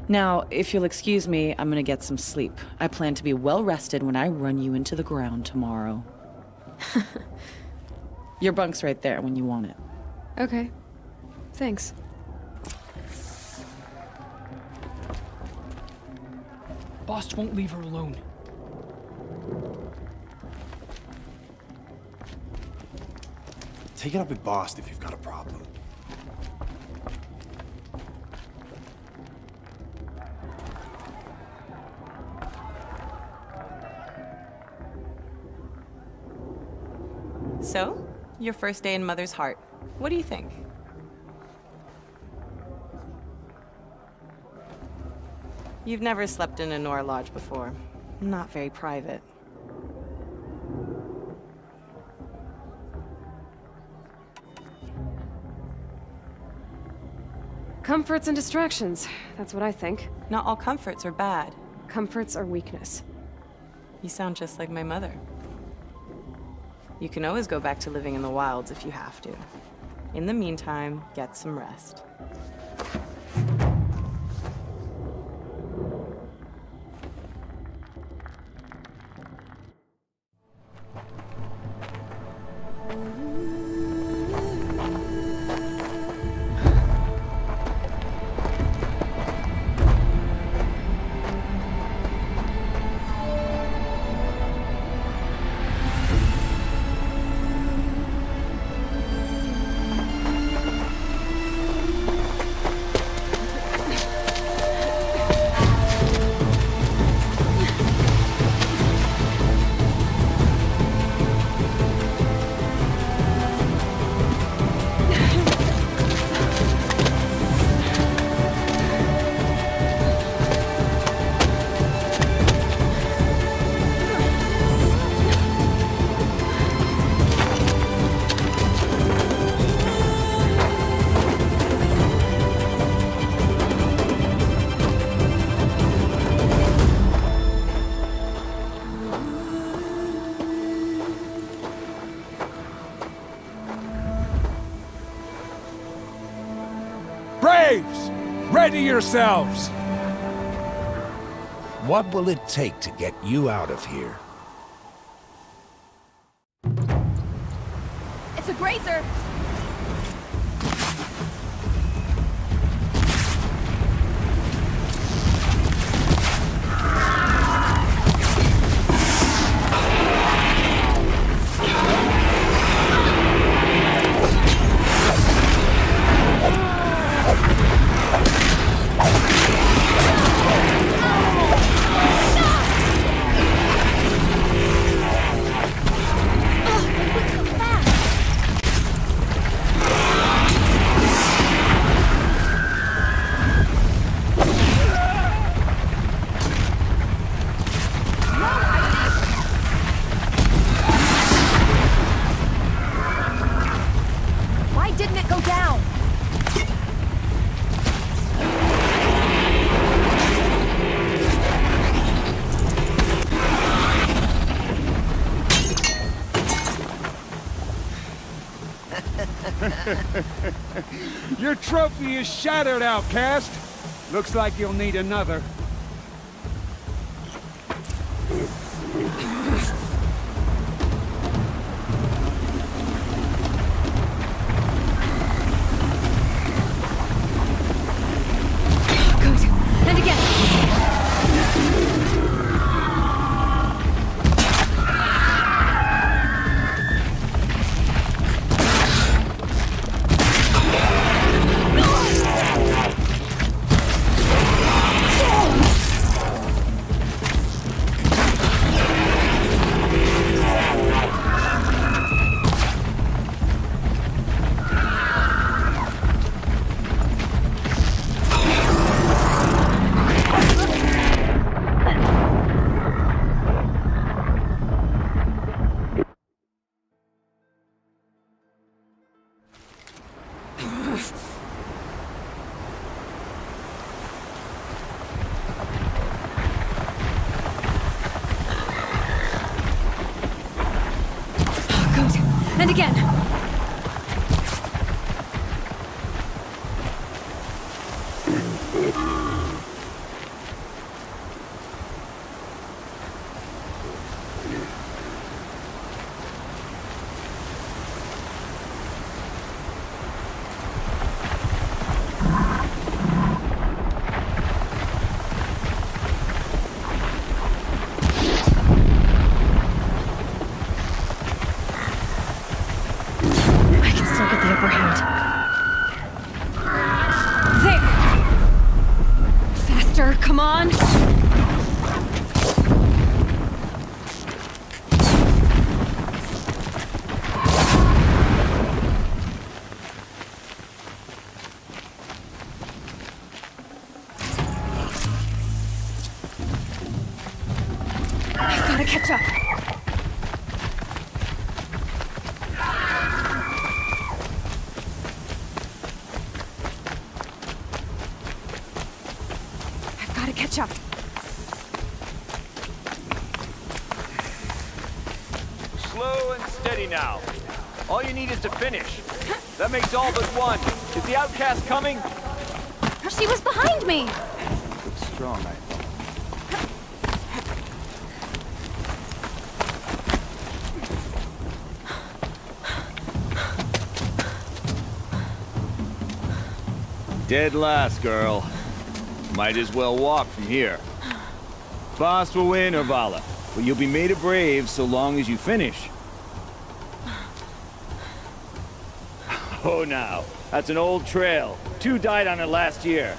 Now, if you'll excuse me, I'm gonna get some sleep. I plan to be well rested when I run you into the ground tomorrow. Your bunk's right there when you want it. Okay. Thanks. Boss won't leave her alone. Take it up with Boss if you've got a problem. So, your first day in Mother's Heart. What do you think? You've never slept in a Nora Lodge before. Not very private. Comforts and distractions. That's what I think. Not all comforts are bad. Comforts are weakness. You sound just like my mother. You can always go back to living in the wilds if you have to. In the meantime, get some rest. Braves! Ready yourselves! What will it take to get you out of here? It's a grazer! Why didn't it go down? Your trophy is shattered, outcast. Looks like you'll need another. Good. And again. Good. And again. upper hand. There! Faster, come on! I've gotta catch up. Catch up. Slow and steady now. All you need is to finish. That makes all but one. Is the outcast coming? She was behind me. Looks strong, I thought. Dead last, girl. Might as well walk from here. Boss will win or Vala, but you'll be made a brave so long as you finish. Oh, now, that's an old trail. 2 died on it last year.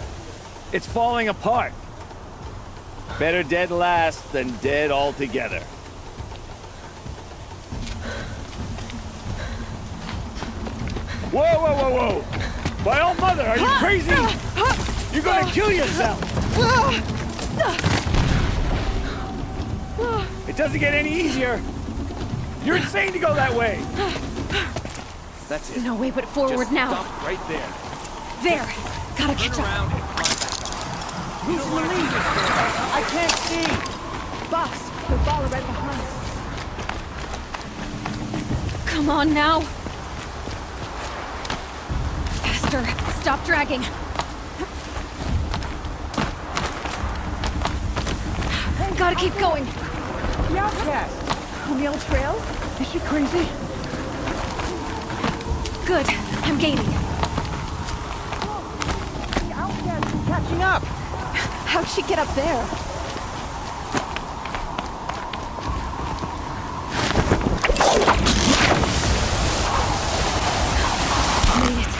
It's falling apart. Better dead last than dead altogether. Whoa, whoa, whoa, whoa! By all mother, are you crazy? You're gonna kill yourself! It doesn't get any easier! You're insane to go that way! That's it. No way but forward Just now. stop right there. There! Gotta catch up. Who's in the lead? I can't see! Boss, the ball right behind us. Come on now! Faster! Stop dragging! Gotta keep going! The outcast! On the old trail? Is she crazy? Good. I'm gaining. The outcast is catching up! How'd she get up there? Made it.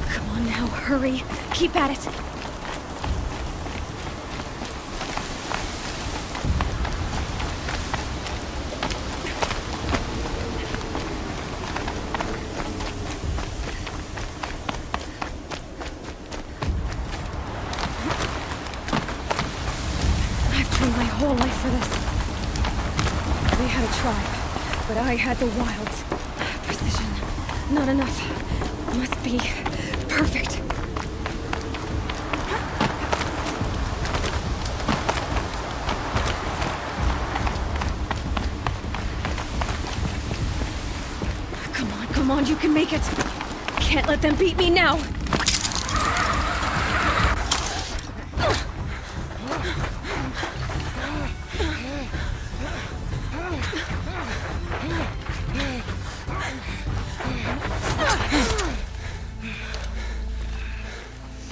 Come on now, hurry. Keep at it. My whole life for this. They had a tribe, but I had the wilds. Precision. Not enough. Must be perfect. Come on, you can make it. Can't let them beat me now.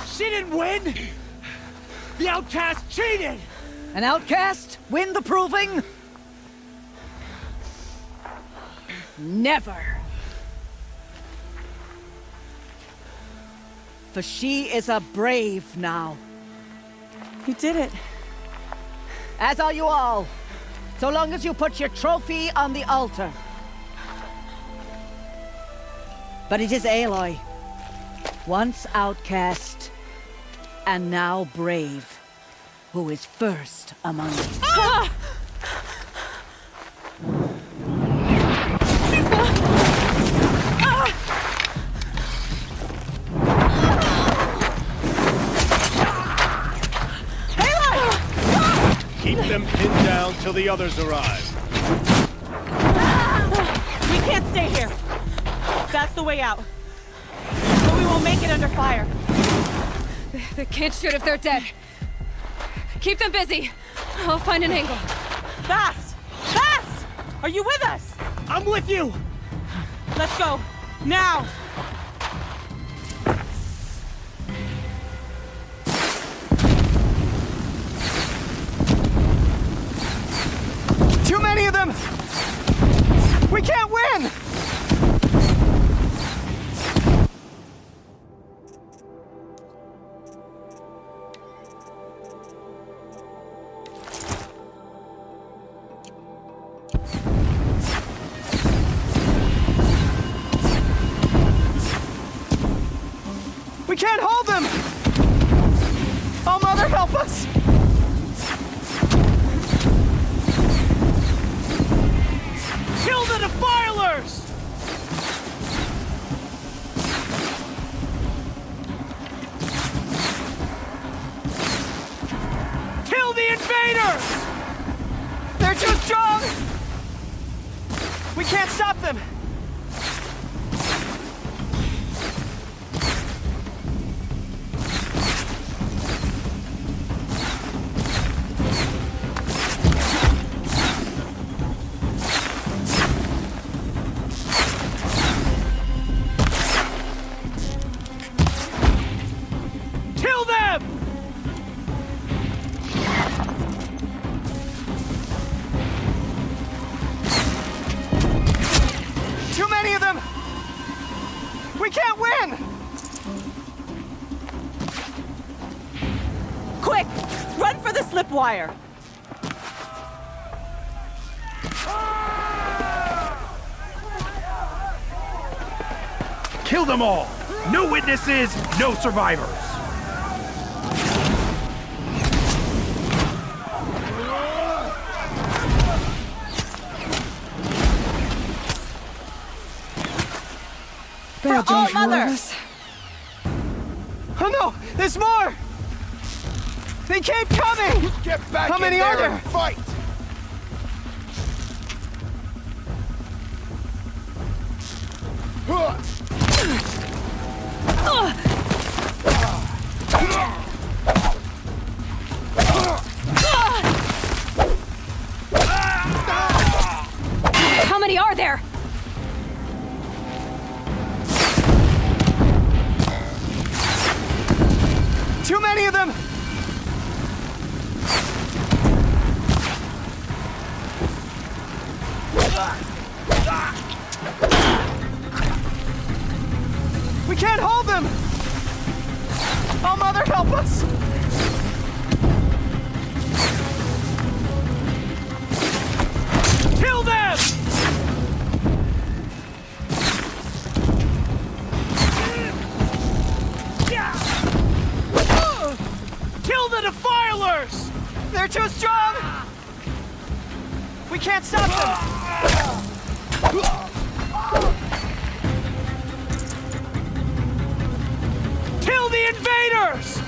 She didn't win! The outcast cheated! An outcast? Win the proving? Never! For she is a brave now. You did it. As are you all. So long as you put your trophy on the altar. But it is Aloy. Once outcast, and now brave, who is first among you. Ah! Keep them pinned down till the others arrive. We can't stay here. That's the way out. But we won't make it under fire. They can't shoot if they're dead. Keep them busy. I'll find an angle. Fast! Fast! Are you with us? I'm with you! Let's go. Now! Too many of them! We can't win! We can't hold them! Oh, Mother, help us! Kill the defilers! Kill the invaders! They're too strong! We can't stop them! Kill them! Too many of them! We can't win! Quick! Run for the slip wire! Kill them all! No witnesses, no survivors! Bad day for all of us. Oh no! There's more! They keep coming! Get back How in many there are there? and fight! How many are there? Too many of them! We can't hold them! Oh, Mother, help us! Kill them! Kill the defilers! They're too strong! We can't stop them! Kill the invaders!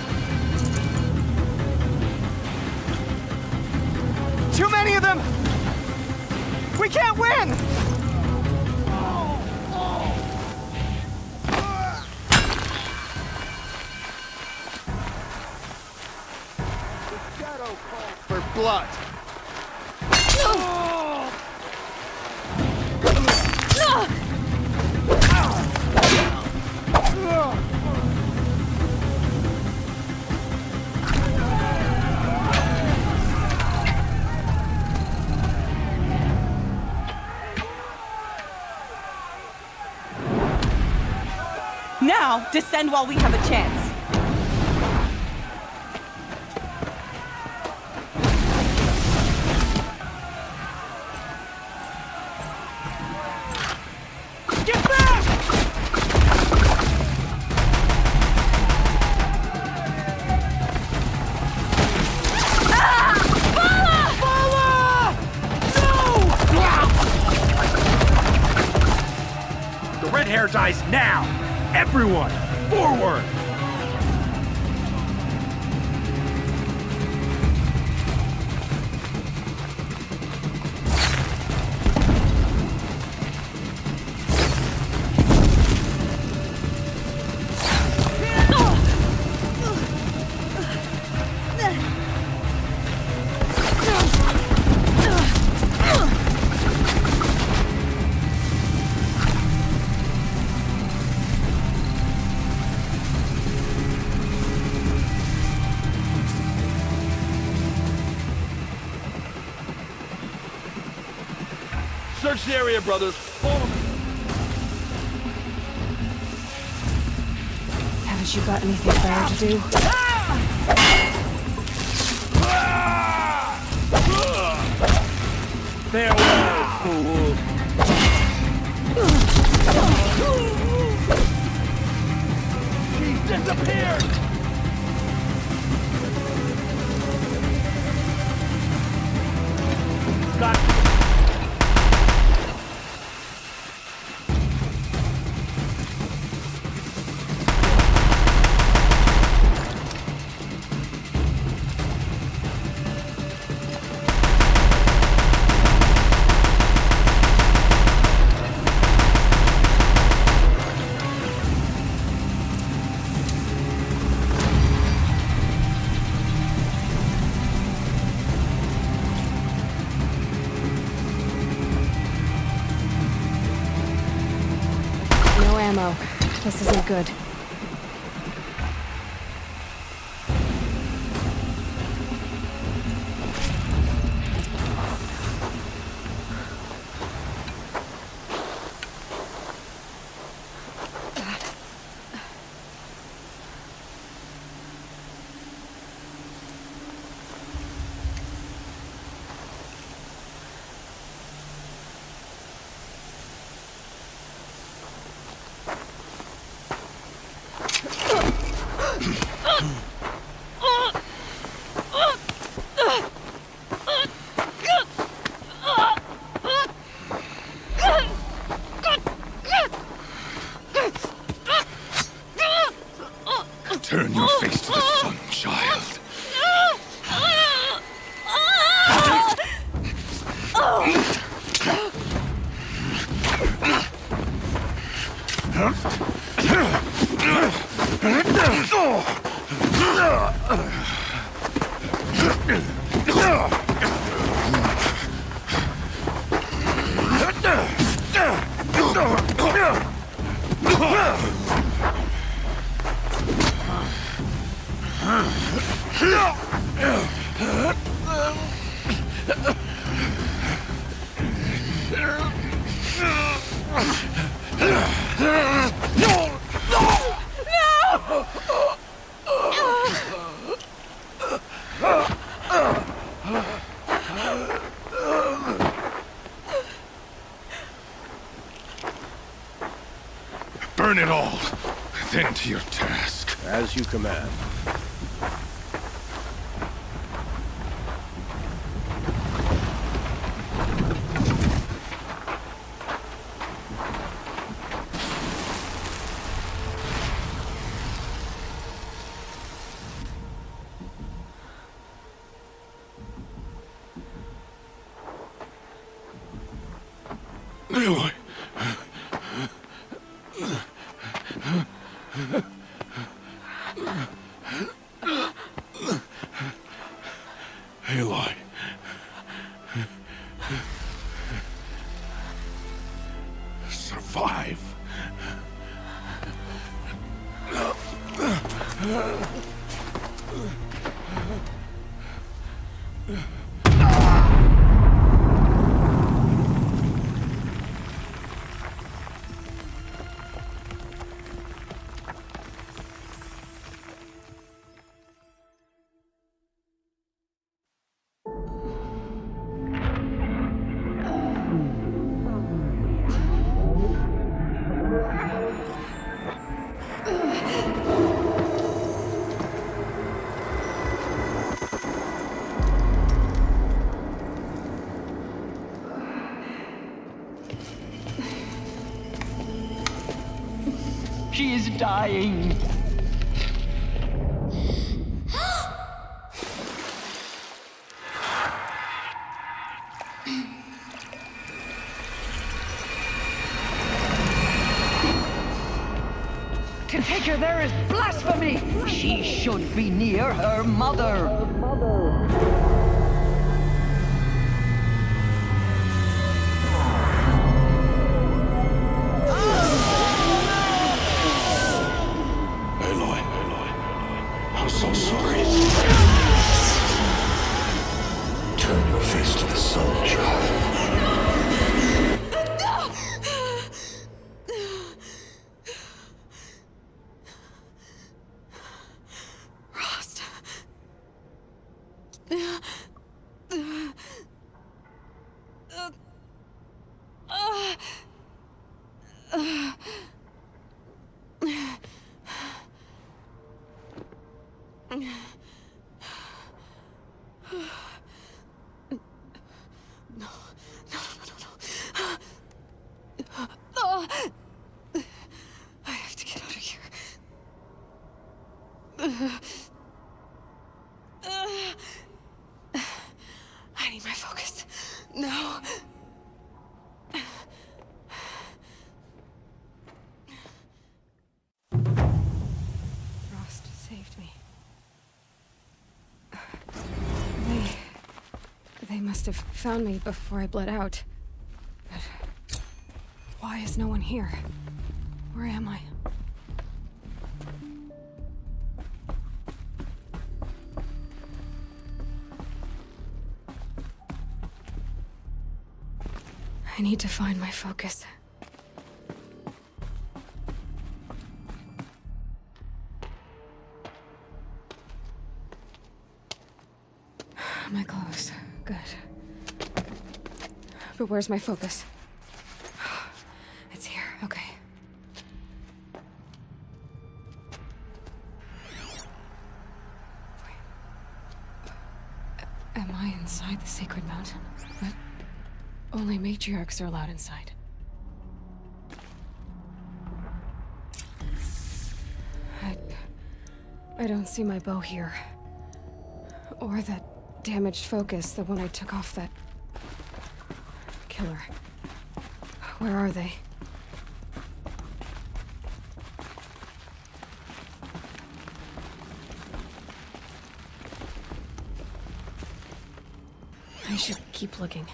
Too many of them! We can't win! Shadow calls for blood. Now, descend while we have a chance. Get back! The red hair dies now! Everyone, forward! Search the area, brothers. Follow me. Haven't you got anything better to do? Farewell, fool. She's disappeared! ammo. This isn't good. Turn your face to the sun, child. Burn it all, then to your task. As you command. Aloy. Aloy. Survive. She is dying. To take her there is blasphemy! She should be near her mother. Aloy. I'm so sorry. Turn your face to the sun, child. I have to get out of here. I need my focus. No. Frost saved me. They must have found me before I bled out. But why is no one here? Where am I? I need to find my focus. My clothes. Good. But where's my focus? It's here. Okay. Am I inside the sacred mountain? But only matriarchs are allowed inside. I don't see my bow here. Or that damaged focus, the one I took off that killer. Where are they? I should keep looking.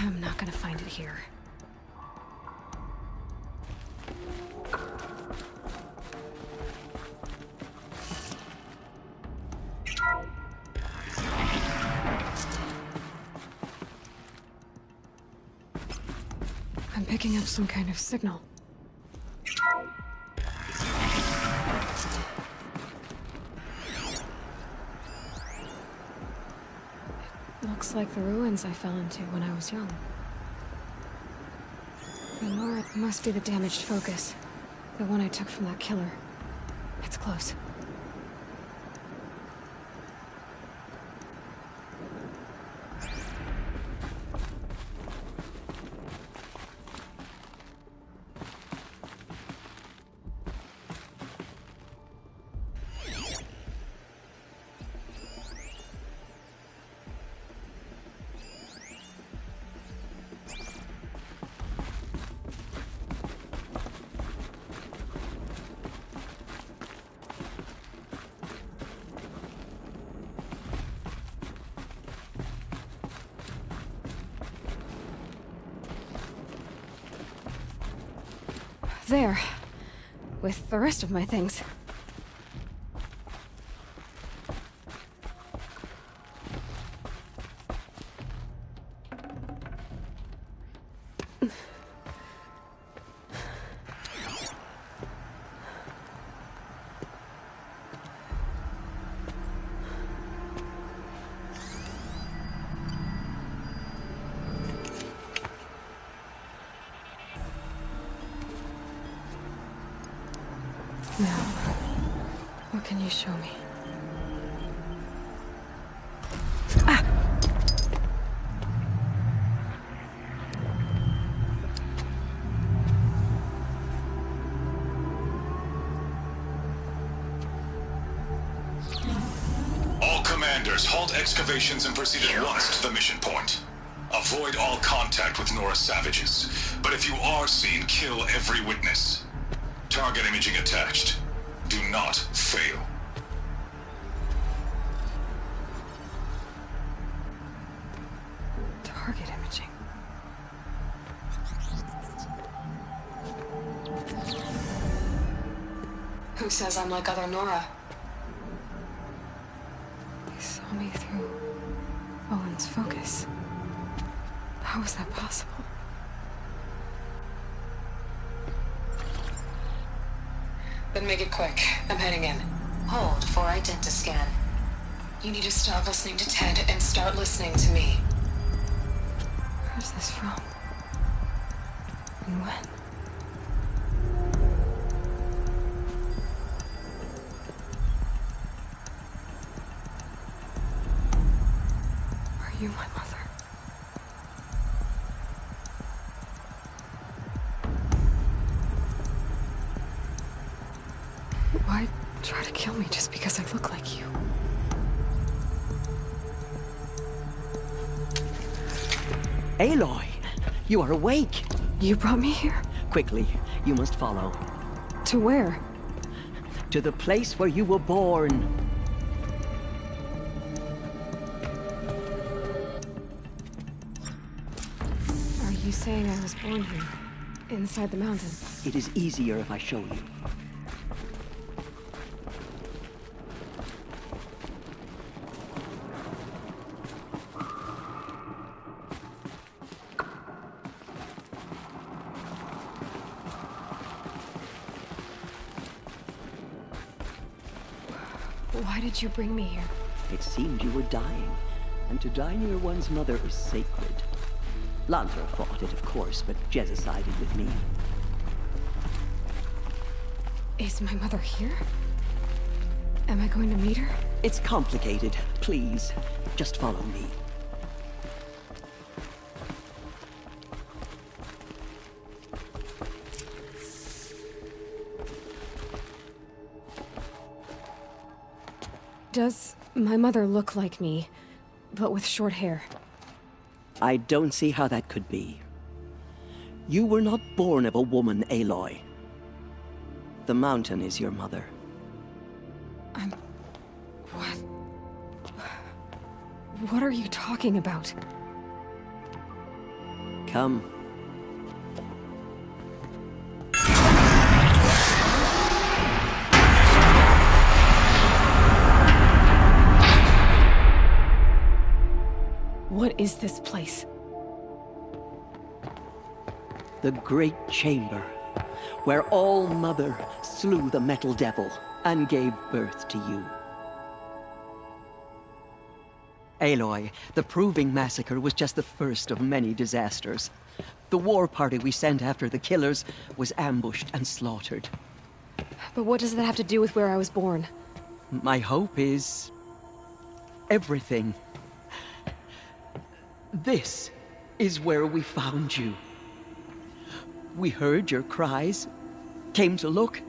I'm not gonna find it here. I'm picking up some kind of signal. Looks like the ruins I fell into when I was young. Nora, it must be the damaged focus. The one I took from that killer. It's close. There. With the rest of my things. Now, what can you show me? Ah! All commanders, halt excavations and proceed at once to the mission point. Avoid all contact with Nora savages, but if you are seen, kill every witness. Target imaging attached. Do not fail. Target imaging. Who says I'm like other Nora? They saw me through Owen's focus. How is that possible? Then make it quick. I'm heading in. Hold for identiscan. You need to stop listening to Ted and start listening to me. Where's this from? And when? Are you my mother? Why try to kill me just because I look like you? Aloy, you are awake. You brought me here? Quickly, you must follow. To where? to the place where you were born. Are you saying I was born here? Inside the mountain? It is easier if I show you. Why did you bring me here? It seemed you were dying, and to die near one's mother is sacred. Lantra fought it, of course, but Jezza sided with me. Is my mother here? Am I going to meet her? It's complicated. Please, just follow me. Does my mother look like me, but with short hair? I don't see how that could be. You were not born of a woman, Aloy. The mountain is your mother. What? What are you talking about? Come. What is this place? The Great Chamber, where All-Mother slew the Metal Devil and gave birth to you. Aloy, the Proving Massacre was just the first of many disasters. The war party we sent after the killers was ambushed and slaughtered. But what does that have to do with where I was born? My hope is everything. This is where we found you. We heard your cries, came to look,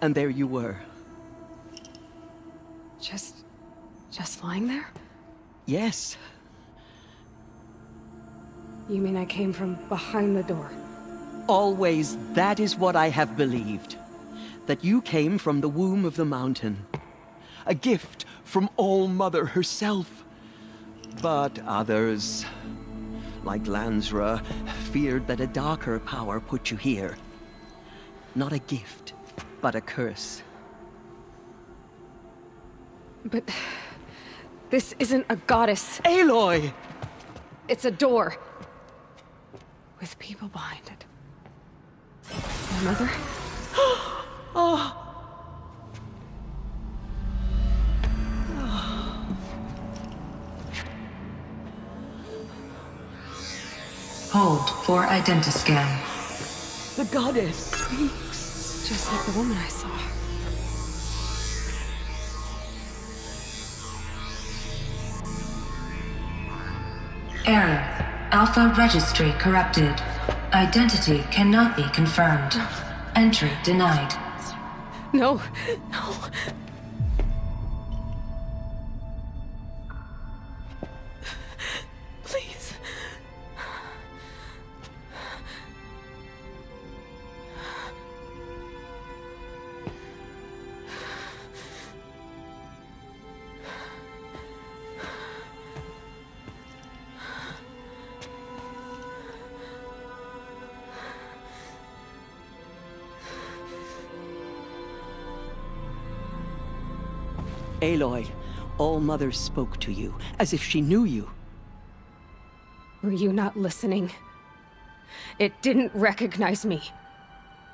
and there you were. Just lying there? Yes. You mean I came from behind the door? Always that is what I have believed. That you came from the womb of the mountain. A gift from All-Mother herself. But others, like Lansra, feared that a darker power put you here. Not a gift, but a curse. But this isn't a goddess. Aloy! It's a door. With people behind it. My mother? Oh! Hold for identiscan. The goddess speaks. Just like the woman I saw. Error. Alpha registry corrupted. Identity cannot be confirmed. Entry denied. No, no. Please. Aloy, All-Mother spoke to you, as if she knew you. Were you not listening? It didn't recognize me.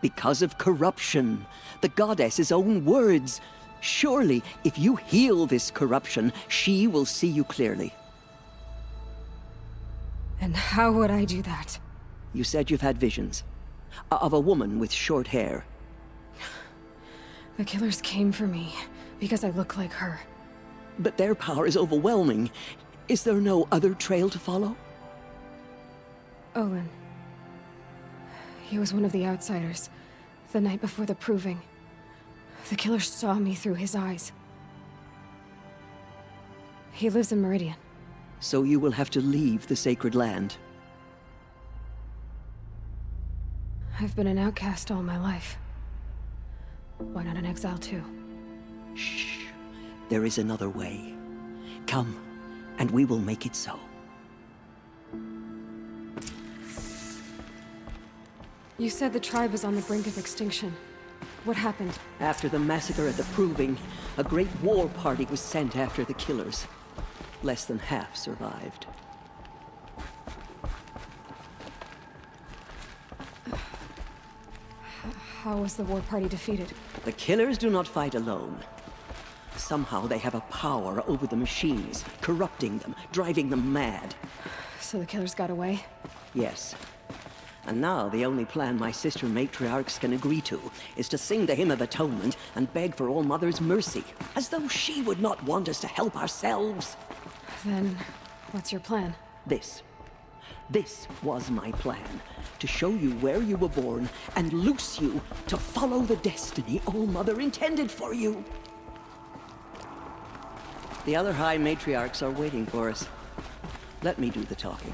Because of corruption. The goddess's own words. Surely, if you heal this corruption, she will see you clearly. And how would I do that? You said you've had visions. Of a woman with short hair. The killers came for me because I look like her. But their power is overwhelming. Is there no other trail to follow? Olin. He was one of the outsiders. The night before the Proving. The killers saw me through his eyes. He lives in Meridian. So you will have to leave the sacred land. I've been an outcast all my life. Why not in exile too? Shh. There is another way. Come, and we will make it so. You said the tribe was on the brink of extinction. What happened? After the massacre at the Proving, a great war party was sent after the killers. Less than half survived. How was the war party defeated? The killers do not fight alone. Somehow they have a power over the machines, corrupting them, driving them mad. So the killers got away? Yes. And now the only plan my sister matriarchs can agree to is to sing the Hymn of Atonement and beg for All Mother's mercy, as though she would not want us to help ourselves. Then, what's your plan? This was my plan. To show you where you were born and loose you to follow the destiny All Mother intended for you. The other High Matriarchs are waiting for us. Let me do the talking.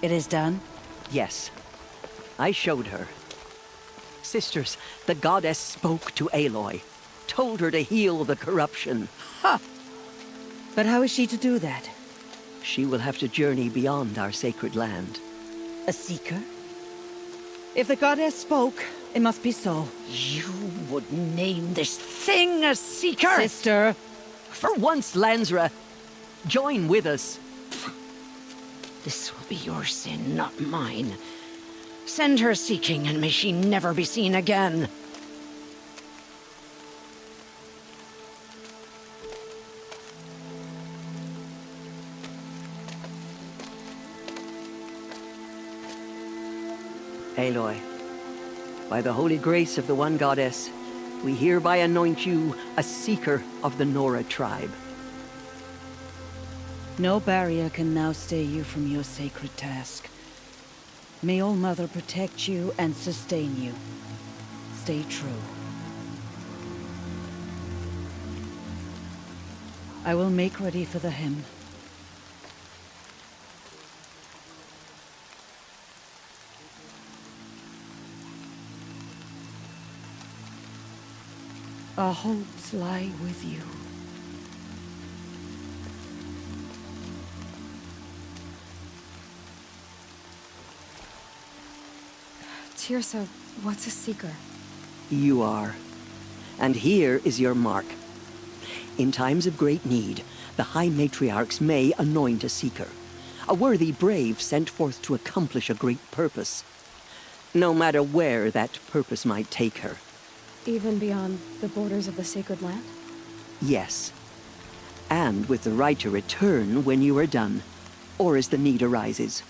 It is done? Yes. I showed her. Sisters, the goddess spoke to Aloy. Told her to heal the corruption. Ha! But how is she to do that? She will have to journey beyond our sacred land. A seeker? If the goddess spoke, it must be so. You would name this thing a seeker? Sister! For once, Lansra, join with us. This will be your sin, not mine. Send her seeking, and may she never be seen again. Aloy, by the holy grace of the One Goddess, we hereby anoint you a seeker of the Nora tribe. No barrier can now stay you from your sacred task. May All Mother protect you and sustain you. Stay true. I will make ready for the hymn. Our hopes lie with you. Teersa, what's a seeker? You are. And here is your mark. In times of great need, the High Matriarchs may anoint a seeker. A worthy brave sent forth to accomplish a great purpose. No matter where that purpose might take her. Even beyond the borders of the sacred land? Yes. And with the right to return when you are done, or as the need arises.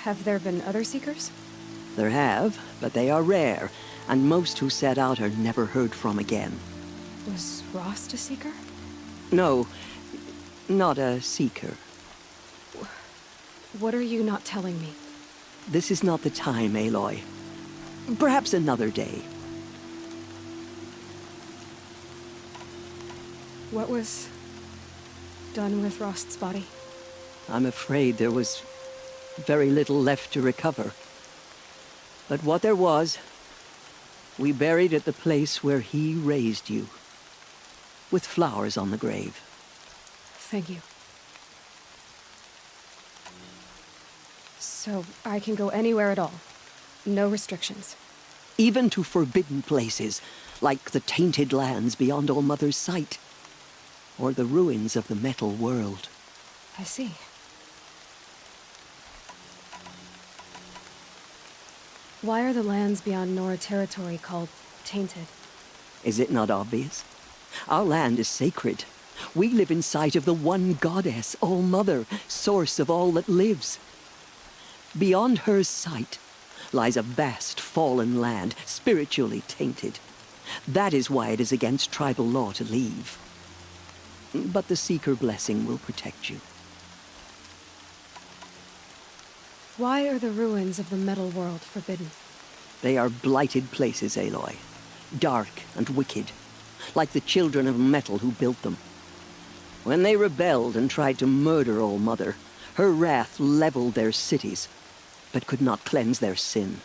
Have there been other seekers? There have, but they are rare, and most who set out are never heard from again. Was Rost a seeker? No, not a seeker. What are you not telling me? This is not the time, Aloy. Perhaps another day. What was done with Rost's body? I'm afraid there was very little left to recover. But what there was, we buried at the place where he raised you, with flowers on the grave. Thank you. So I can go anywhere at all? No restrictions? Even to forbidden places, like the tainted lands beyond All Mother's sight, or the ruins of the metal world. I see. Why are the lands beyond Nora territory called tainted? Is it not obvious? Our land is sacred. We live in sight of the one goddess, All Mother, source of all that lives. Beyond her sight lies a vast fallen land, spiritually tainted. That is why it is against tribal law to leave. But the Seeker blessing will protect you. Why are the ruins of the metal world forbidden? They are blighted places, Aloy. Dark and wicked, like the children of metal who built them. When they rebelled and tried to murder All Mother, her wrath leveled their cities, but could not cleanse their sin.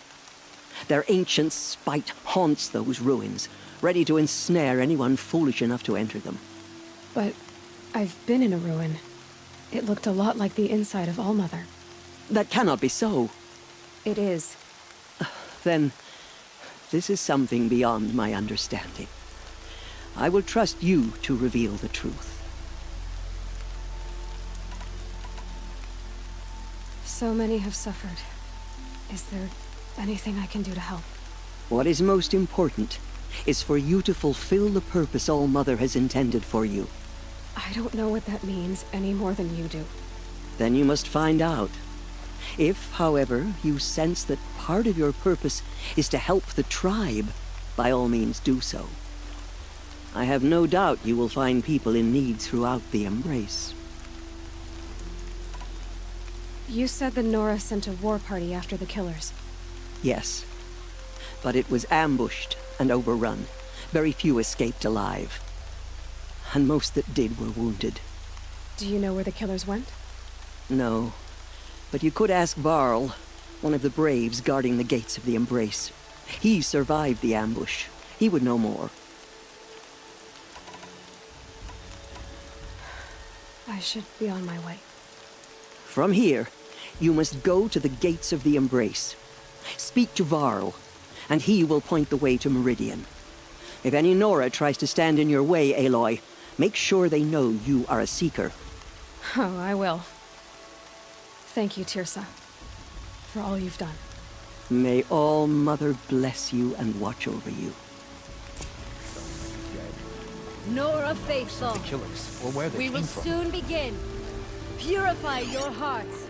Their ancient spite haunts those ruins, ready to ensnare anyone foolish enough to enter them. But I've been in a ruin. It looked a lot like the inside of All Mother. That cannot be so. It is. Then, this is something beyond my understanding. I will trust you to reveal the truth. So many have suffered. Is there anything I can do to help? What is most important is for you to fulfill the purpose All Mother has intended for you. I don't know what that means any more than you do. Then you must find out. If, however, you sense that part of your purpose is to help the tribe, by all means do so. I have no doubt you will find people in need throughout the Embrace. You said the Nora sent a war party after the killers. Yes, but it was ambushed and overrun. Very few escaped alive. And most that did were wounded. Do you know where the killers went? No, but you could ask Varl, one of the Braves guarding the gates of the Embrace. He survived the ambush. He would know more. I should be on my way. From here, you must go to the gates of the Embrace. Speak to Varl, and he will point the way to Meridian. If any Nora tries to stand in your way, Aloy, make sure they know you are a Seeker. Oh, I will. Thank you, Teersa, for all you've done. May All Mother bless you and watch over you. Nora faithful, The killers, or where they we came will from. soon begin. Purify your hearts.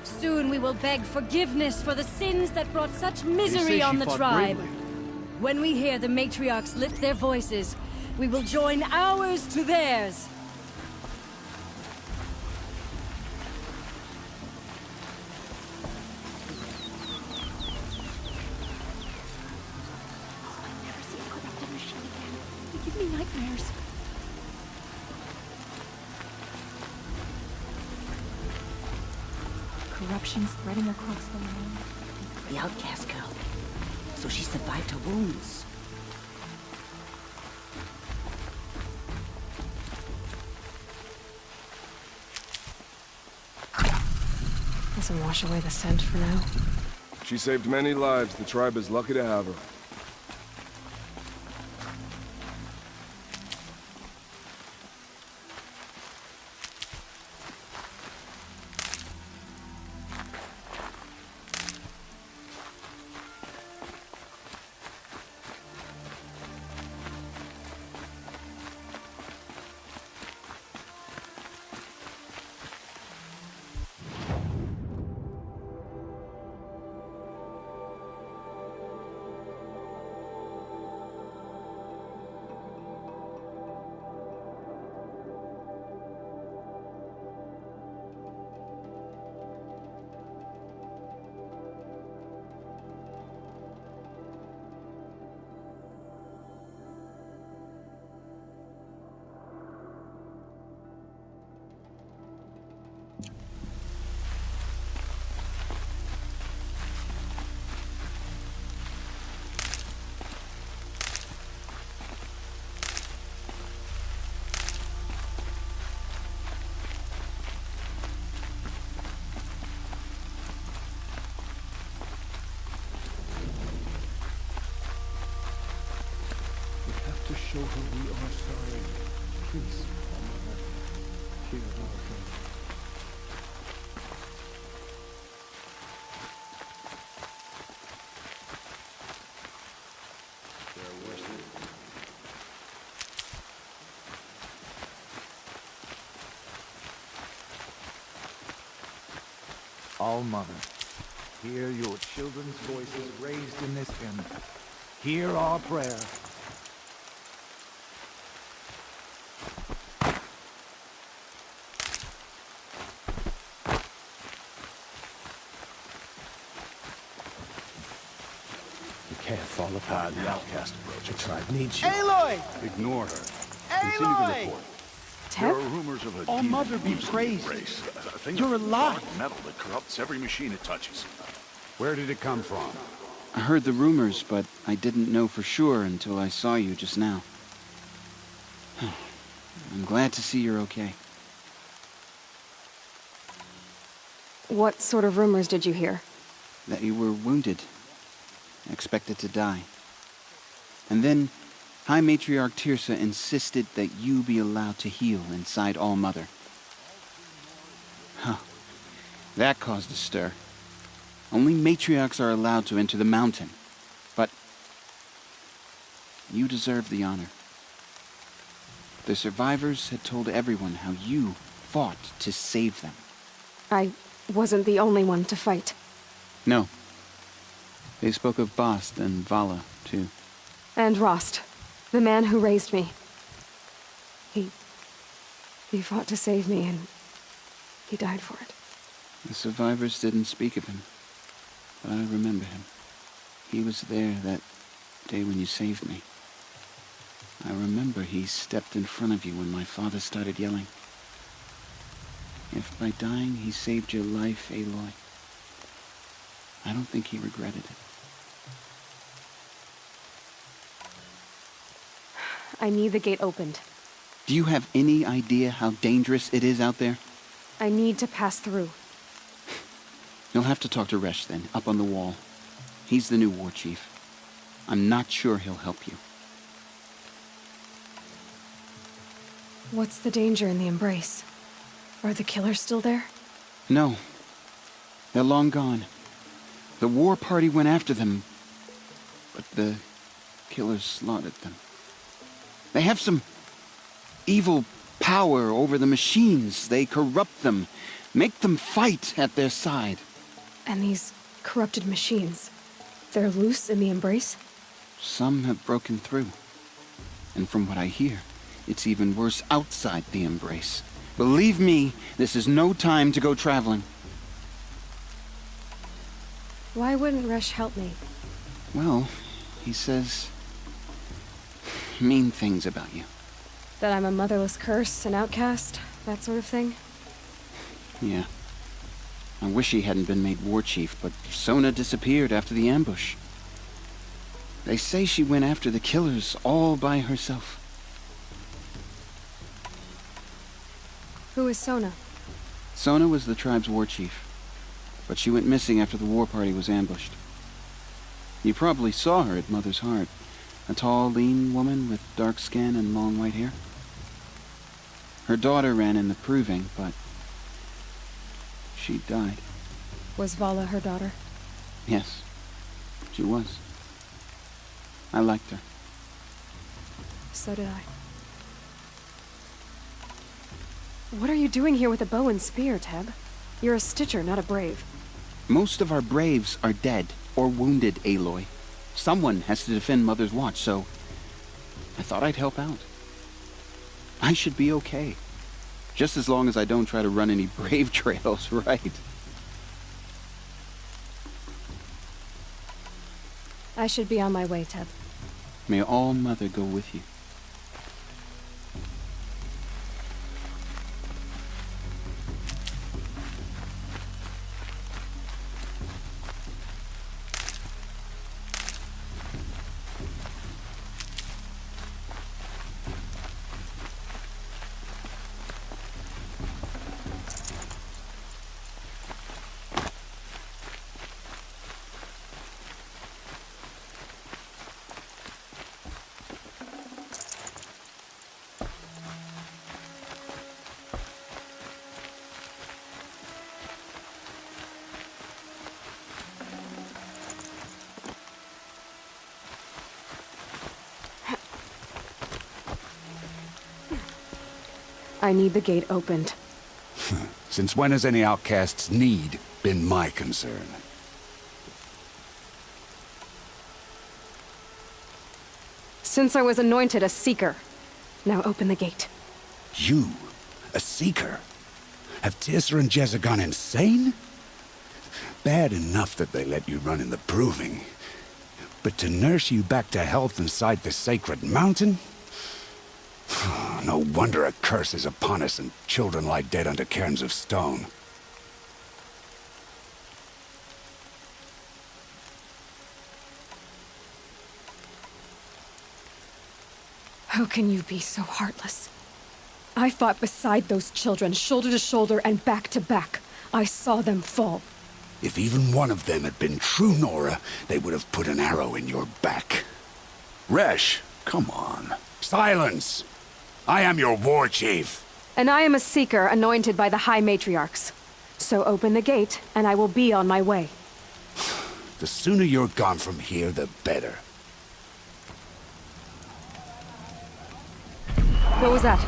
Soon we will beg forgiveness for the sins that brought such misery on the tribe. When we hear the matriarchs lift their voices, we will join ours to theirs. They give me nightmares. Corruption spreading across the land. The outcast girl. So she survived her wounds. Doesn't wash away the scent for now. She saved many lives. The tribe is lucky to have her. To show her we are sorry. Please, hear our prayer. All Mother, hear your children's voices raised in this hymn. Hear our prayer. can't fall apart. The outcast approach. The tribe needs you. Aloy! Ignore her. Continue the Aloy! report. There are rumors of a All demon Mother be using the praised. embrace. A thing You're of alive. dark metal that corrupts every machine it touches. Where did it come from? I heard the rumors, but I didn't know for sure until I saw you just now. I'm glad to see you're okay. What sort of rumors did you hear? That you were wounded, expected to die. And then High Matriarch Tirsa insisted that you be allowed to heal inside All-Mother. Huh. That caused a stir. Only matriarchs are allowed to enter the mountain. But you deserve the honor. The survivors had told everyone how you fought to save them. I wasn't the only one to fight. No. They spoke of Bast and Vala, too. And Rost, the man who raised me. He fought to save me, and he died for it. The survivors didn't speak of him, but I remember him. He was there that day when you saved me. I remember he stepped in front of you when my father started yelling. If by dying he saved your life, Aloy, I don't think he regretted it. I need the gate opened. Do you have any idea how dangerous it is out there? I need to pass through. You'll have to talk to Resh then, up on the wall. He's the new war chief. I'm not sure he'll help you. What's the danger in the Embrace? Are the killers still there? No. They're long gone. The war party went after them, but the killers slaughtered them. They have some evil power over the machines. They corrupt them, make them fight at their side. And these corrupted machines, they're loose in the Embrace? Some have broken through. And from what I hear, it's even worse outside the Embrace. Believe me, this is no time to go traveling. Why wouldn't Resh help me? Well, he says mean things about you. That I'm a motherless curse, an outcast, that sort of thing? Yeah. I wish he hadn't been made war chief, but Sona disappeared after the ambush. They say she went after the killers all by herself. Who is Sona? Sona was the tribe's war chief, but she went missing after the war party was ambushed. You probably saw her at Mother's Heart. A tall, lean woman with dark skin and long white hair. Her daughter ran in the proving, but she died. Was Vala her daughter? Yes, she was. I liked her. So did I. What are you doing here with a bow and spear, Teb? You're a Stitcher, not a Brave. Most of our Braves are dead or wounded, Aloy. Someone has to defend Mother's Watch, so I thought I'd help out. I should be okay. Just as long as I don't try to run any Brave trails, right? I should be on my way, Teb. May All Mother go with you. I need the gate opened. Since when has any outcast's need been my concern? Since I was anointed a Seeker. Now open the gate. You? A Seeker? Have Tirsa and Jezza gone insane? Bad enough that they let you run in the proving. But to nurse you back to health inside the sacred mountain? No wonder a curse is upon us and children lie dead under cairns of stone. How can you be so heartless? I fought beside those children, shoulder to shoulder and back to back. I saw them fall. If even one of them had been true Nora, they would have put an arrow in your back. Resh, come on. Silence! I am your war chief. And I am a seeker anointed by the High Matriarchs. So open the gate, and I will be on my way. The sooner you're gone from here, the better. What was that?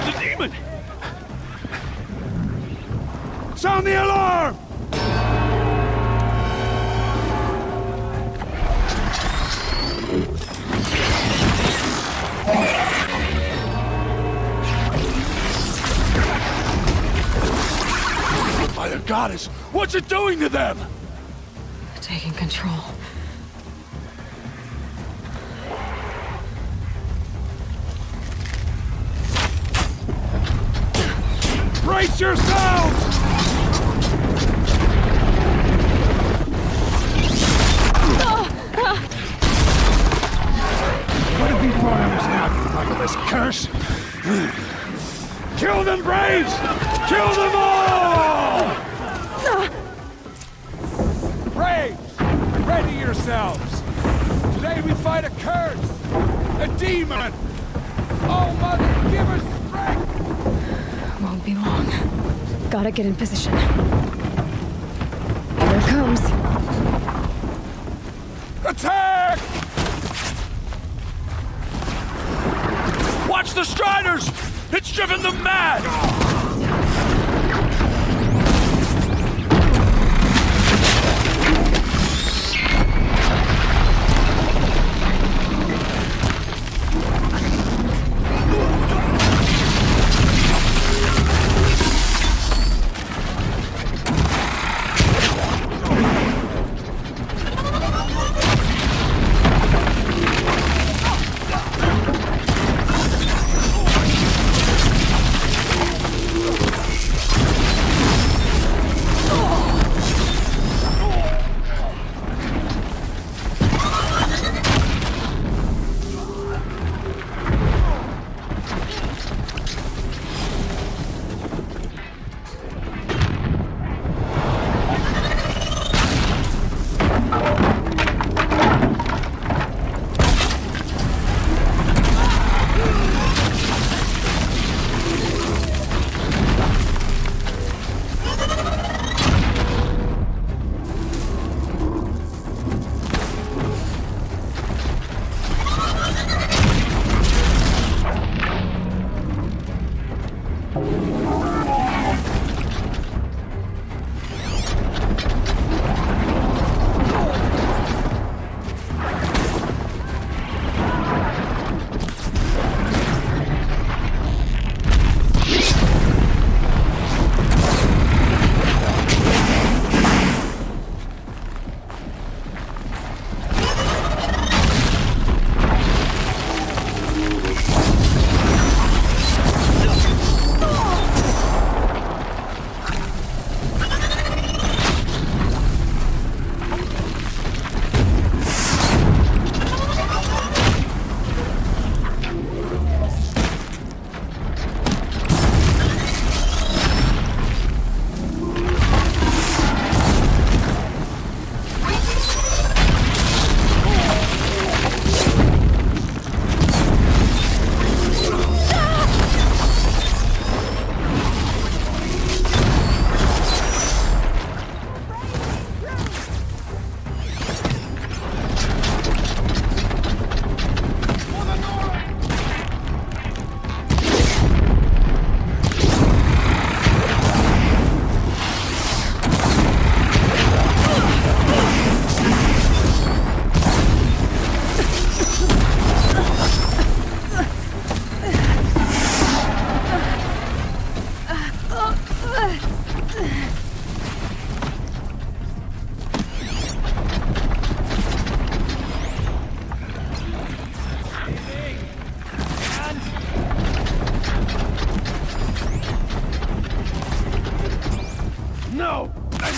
The demon! Sound the alarm! By the goddess, what's it doing to them? Taking control. Brace yourselves! What have you brought on us now, you luckless curse? Kill them, Braves! Kill them all! Braves, ready yourselves! Today we fight a curse! A demon! Oh, Mother, give us strength! Won't be long. Gotta get in position. Here it comes. Attack! Watch the Striders! It's driven them mad!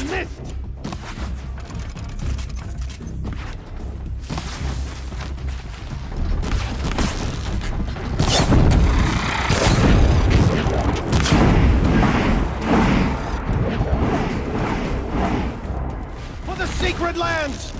missed! For the Secret Lands!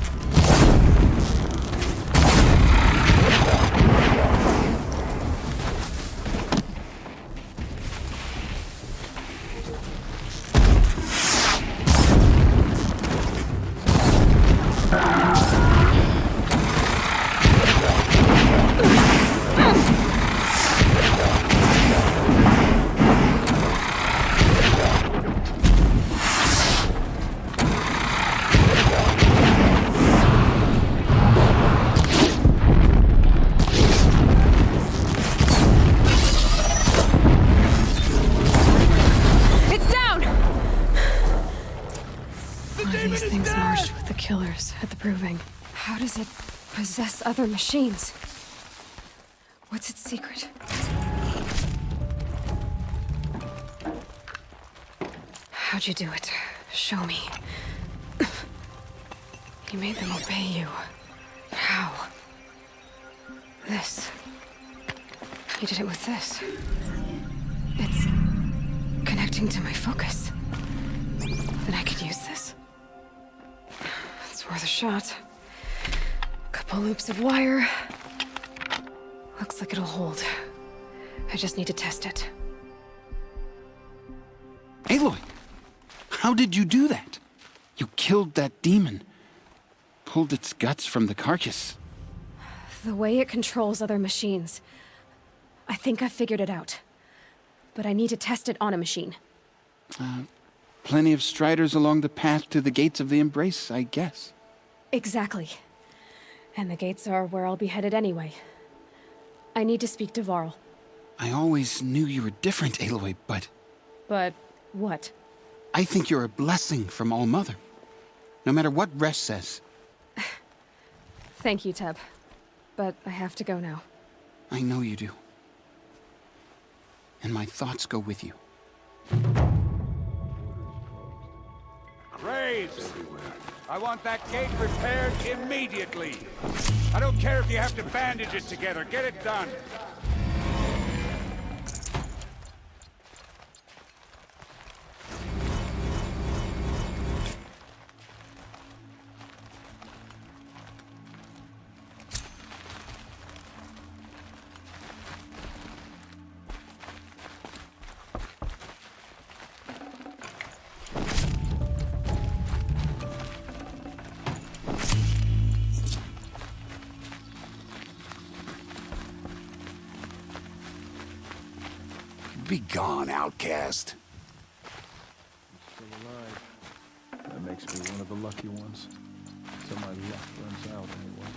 These things merged with the killers at the Proving. How does it possess other machines? What's its secret? How'd you do it? Show me. You made them obey you. How? This. You did it with this. It's connecting to my focus. Then I could use this. It's worth a shot. Couple loops of wire. Looks like it'll hold. I just need to test it. Aloy! How did you do that? You killed that demon. Pulled its guts from the carcass. The way it controls other machines. I think I figured it out. But I need to test it on a machine. Plenty of striders along the path to the gates of the Embrace, I guess. Exactly. And the gates are where I'll be headed anyway. I need to speak to Varl. I always knew you were different, Aloy, but... But what? I think you're a blessing from All-Mother. No matter what Resh says. Thank you, Teb. But I have to go now. I know you do. And my thoughts go with you. Graves! I want that gate repaired immediately. I don't care if you have to bandage it together. Get it done. Be gone, outcast. Still alive. That makes me one of the lucky ones. So my luck runs out anyway.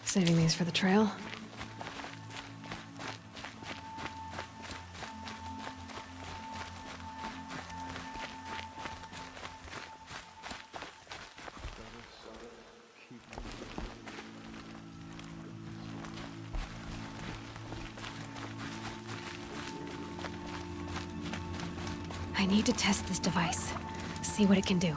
Saving these for the trail. I need to test this device. See what it can do.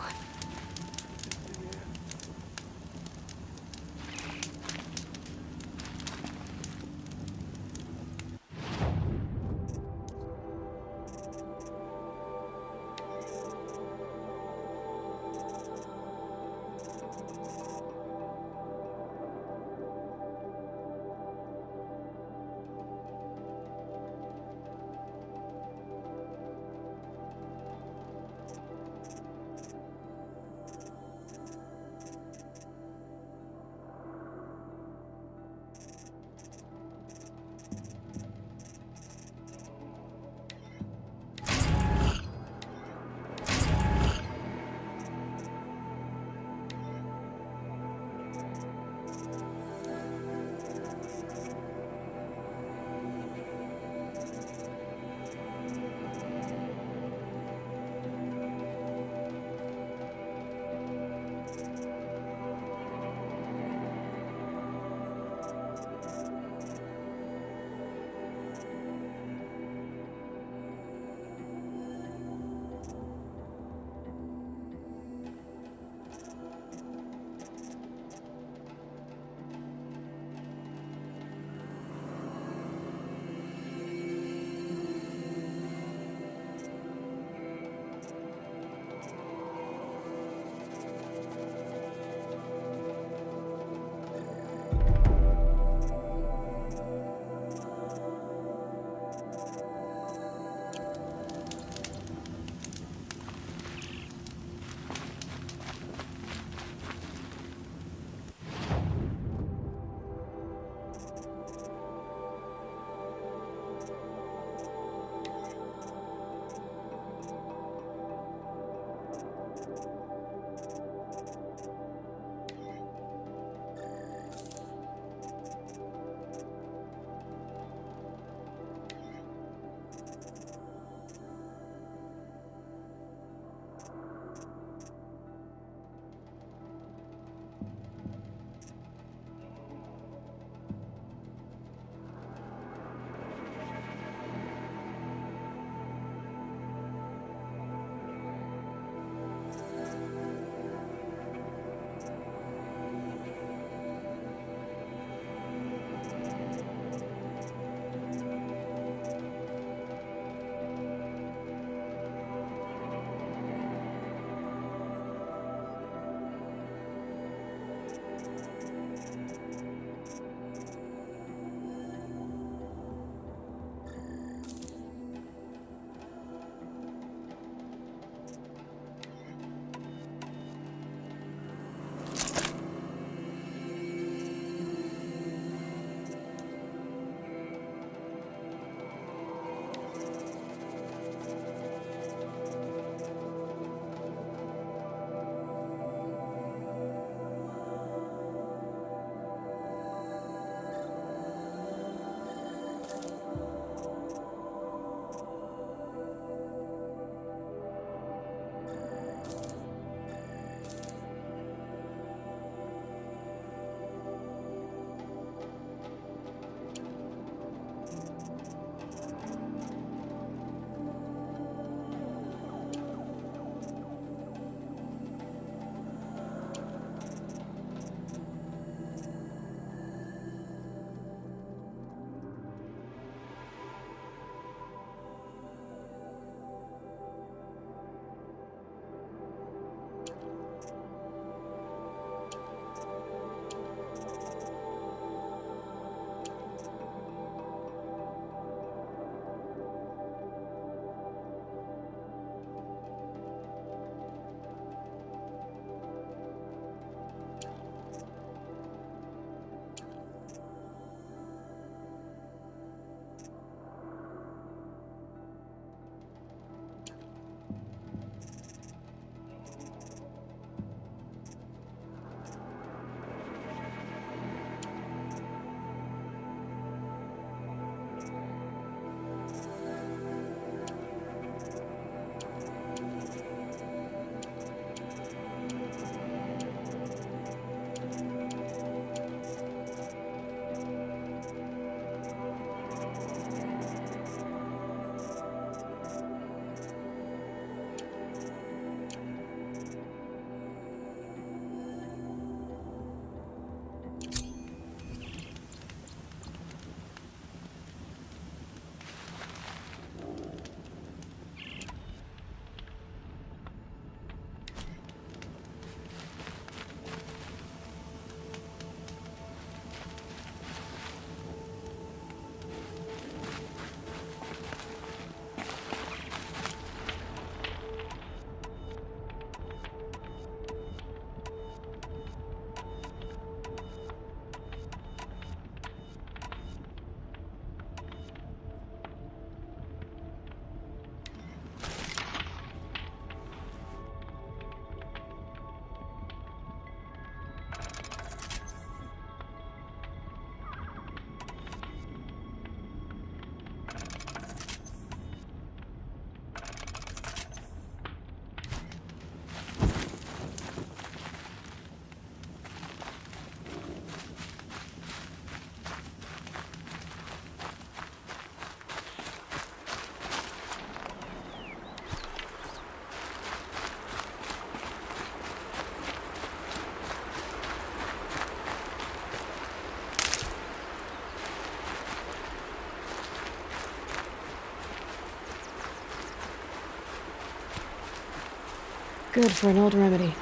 Good for an old remedy.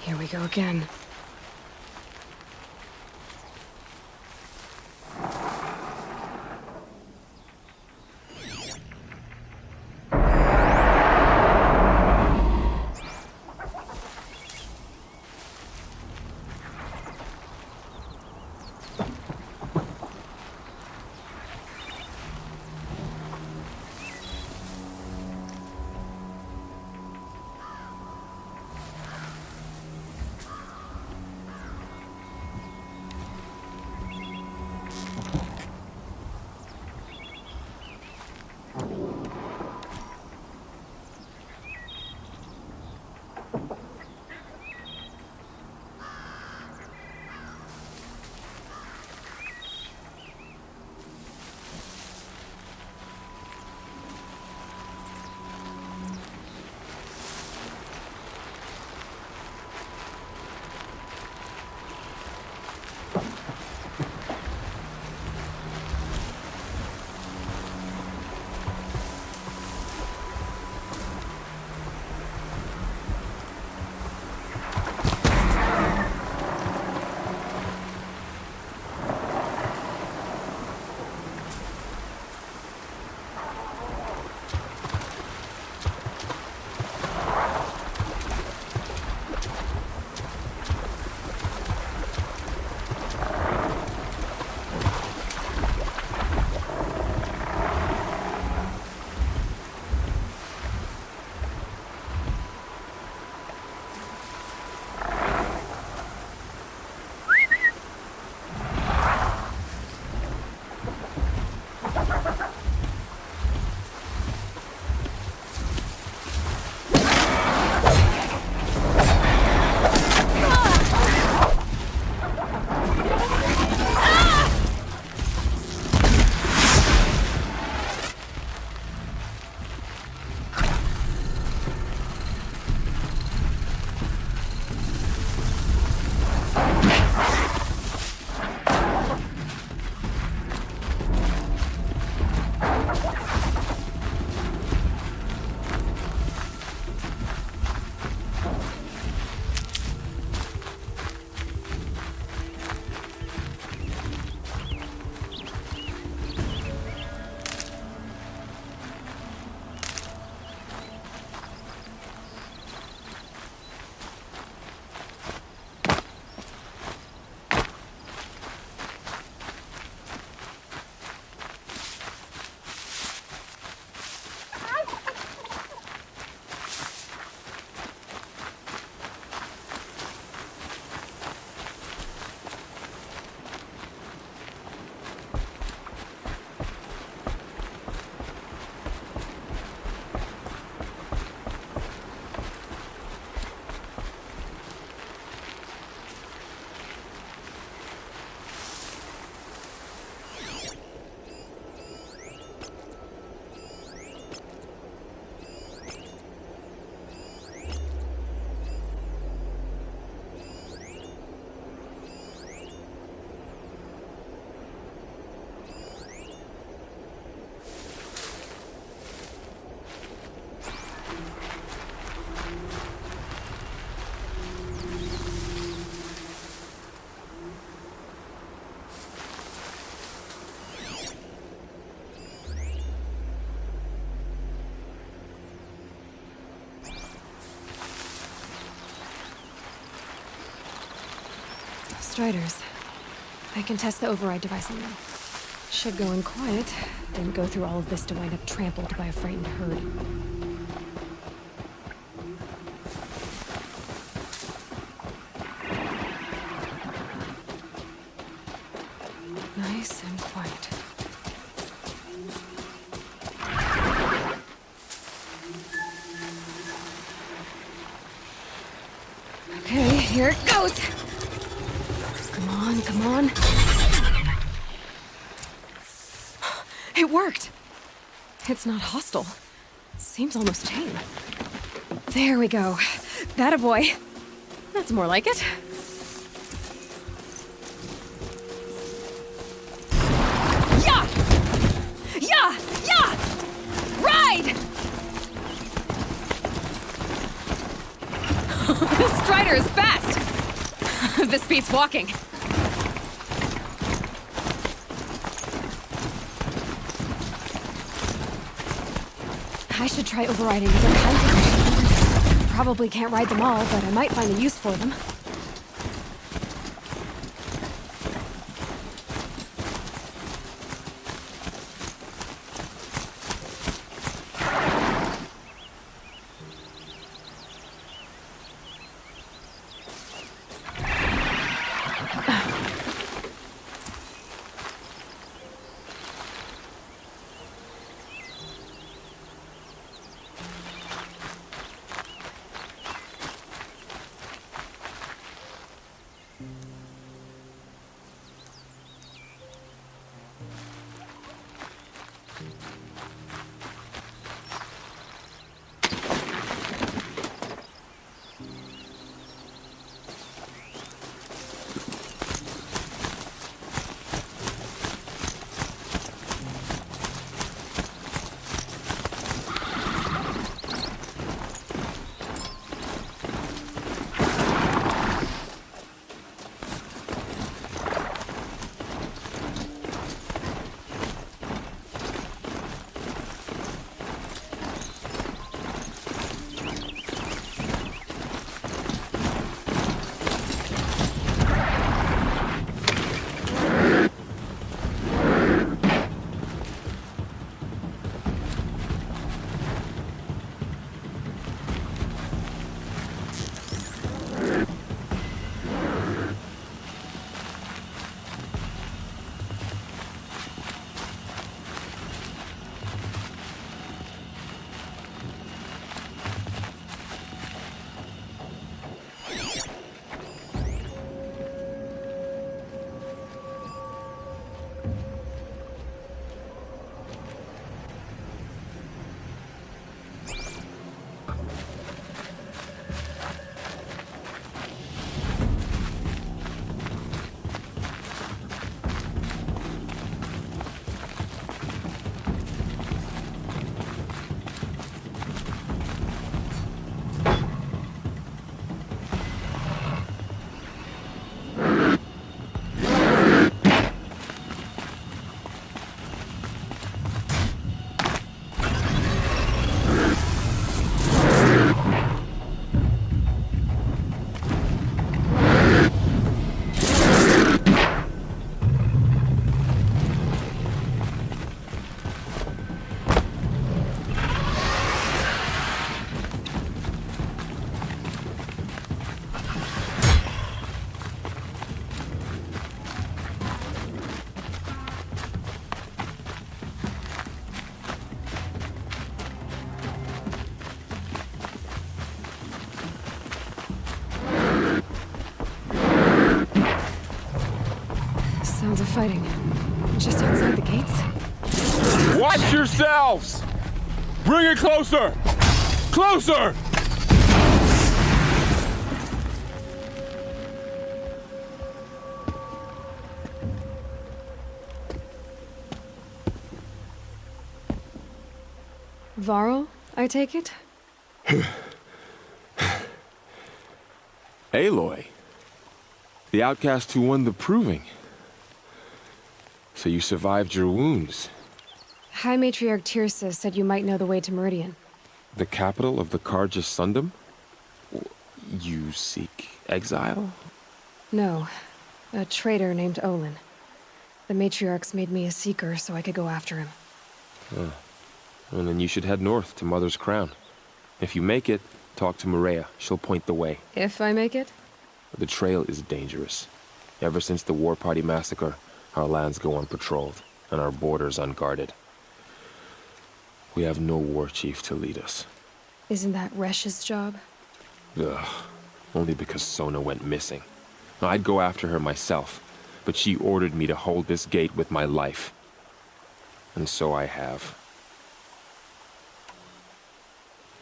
Here we go again. Striders. I can test the override device on them. Should go in quiet, then go through all of this to wind up trampled by a frightened herd. Nice and quiet. Okay, here it goes! Come on, come on. It worked! It's not hostile. Seems almost tame. There we go. That a boy. That's more like it. Yeah! Yeah! Yeah! Ride! This Strider is fast! This beats walking. I should try overriding other kinds of machines. Probably can't ride them all, but I might find a use for them. Sounds of fighting. Just outside the gates. Watch yourselves! Bring it closer! Closer! Varl, I take it? Aloy. The outcast who won the proving. So you survived your wounds. High Matriarch Tirsa said you might know the way to Meridian. The capital of the Carja Sundom? You seek exile? No. A traitor named Olin. The matriarchs made me a seeker so I could go after him. Oh. Well, then you should head north to Mother's Crown. If you make it, talk to Maria. She'll point the way. If I make it? The trail is dangerous. Ever since the War Party massacre, our lands go unpatrolled, and our borders unguarded. We have no war chief to lead us. Isn't that Resh's job? Ugh. Only because Sona went missing. I'd go after her myself, but she ordered me to hold this gate with my life. And so I have.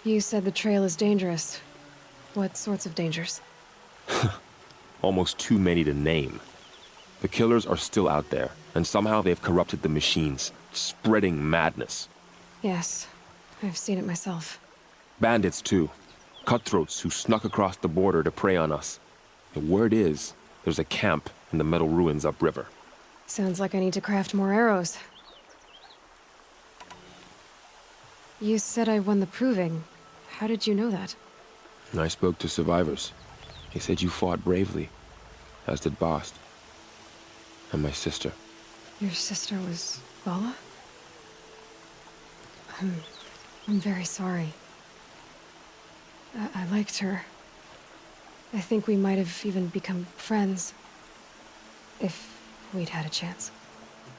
You said the trail is dangerous. What sorts of dangers? Almost too many to name. The killers are still out there, and somehow they've corrupted the machines, spreading madness. Yes, I've seen it myself. Bandits, too. Cutthroats who snuck across the border to prey on us. The word is, there's a camp in the metal ruins upriver. Sounds like I need to craft more arrows. You said I won the proving. How did you know that? I spoke to survivors. They said you fought bravely, as did Bast. And my sister. Your sister was Vala? I'm very sorry. I liked her. I think we might have even become friends. If we'd had a chance.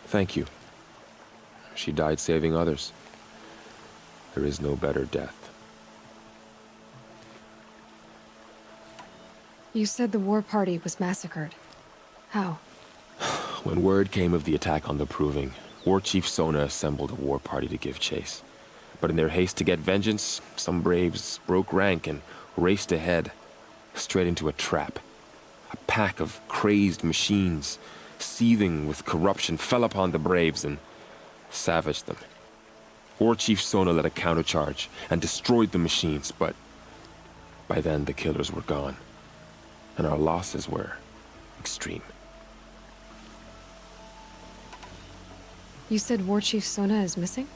Thank you. She died saving others. There is no better death. You said the war party was massacred. How? When word came of the attack on the Proving, War Chief Sona assembled a war party to give chase. But in their haste to get vengeance, some braves broke rank and raced ahead, straight into a trap. A pack of crazed machines, seething with corruption, fell upon the braves and savaged them. War Chief Sona led a countercharge and destroyed the machines, but by then the killers were gone, and our losses were extreme. You said War Chief Sona is missing?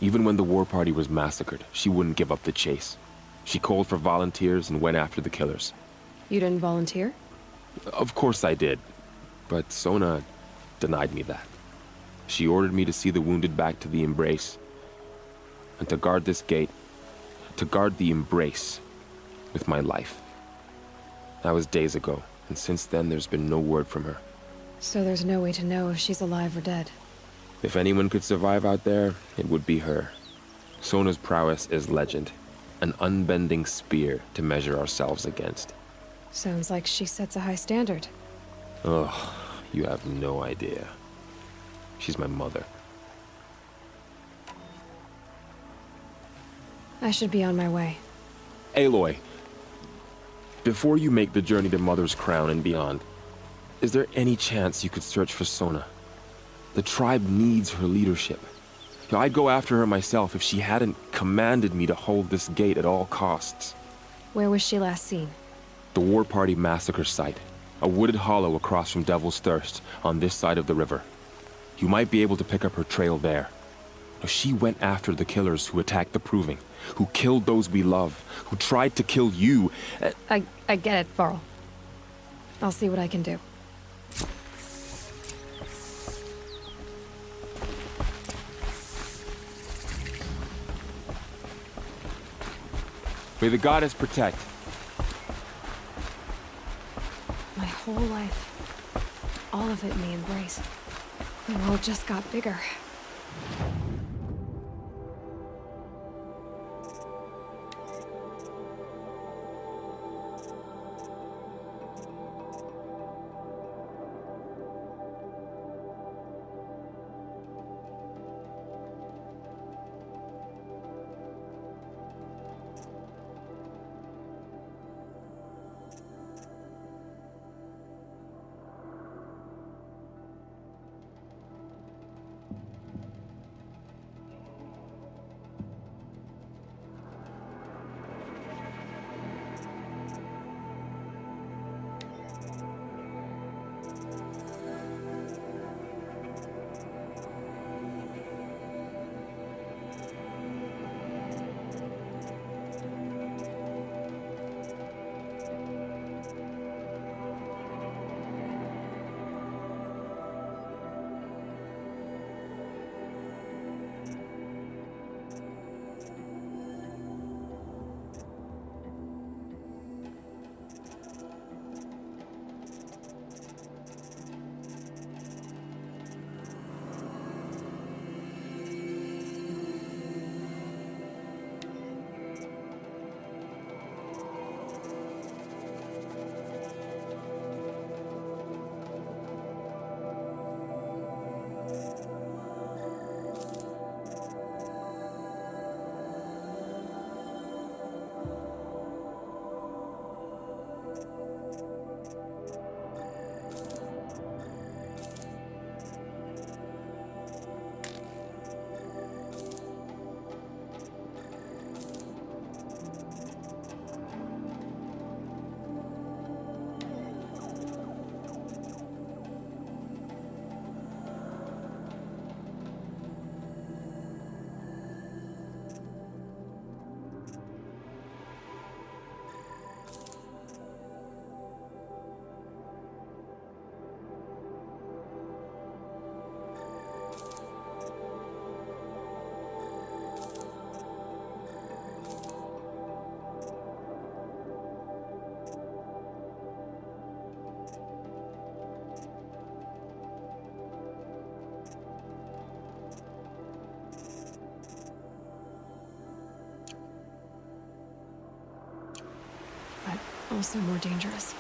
Even when the war party was massacred, she wouldn't give up the chase. She called for volunteers and went after the killers. You didn't volunteer? Of course I did, but Sona denied me that. She ordered me to see the wounded back to the Embrace, and to guard this gate, to guard the Embrace with my life. That was days ago, and since then there's been no word from her. So there's no way to know if she's alive or dead. If anyone could survive out there, it would be her. Sona's prowess is legend, an unbending spear to measure ourselves against. Sounds like she sets a high standard. Ugh, you have no idea. She's my mother. I should be on my way. Aloy, before you make the journey to Mother's Crown and beyond, is there any chance you could search for Sona? The tribe needs her leadership. I'd go after her myself if she hadn't commanded me to hold this gate at all costs. Where was she last seen? The War Party massacre site. A wooded hollow across from Devil's Thirst, on this side of the river. You might be able to pick up her trail there. She went after the killers who attacked the Proving, who killed those we love, who tried to kill you. I get it, Varl. I'll see what I can do. May the goddess protect. My whole life, all of it in the Embrace. The world just got bigger. Also more dangerous.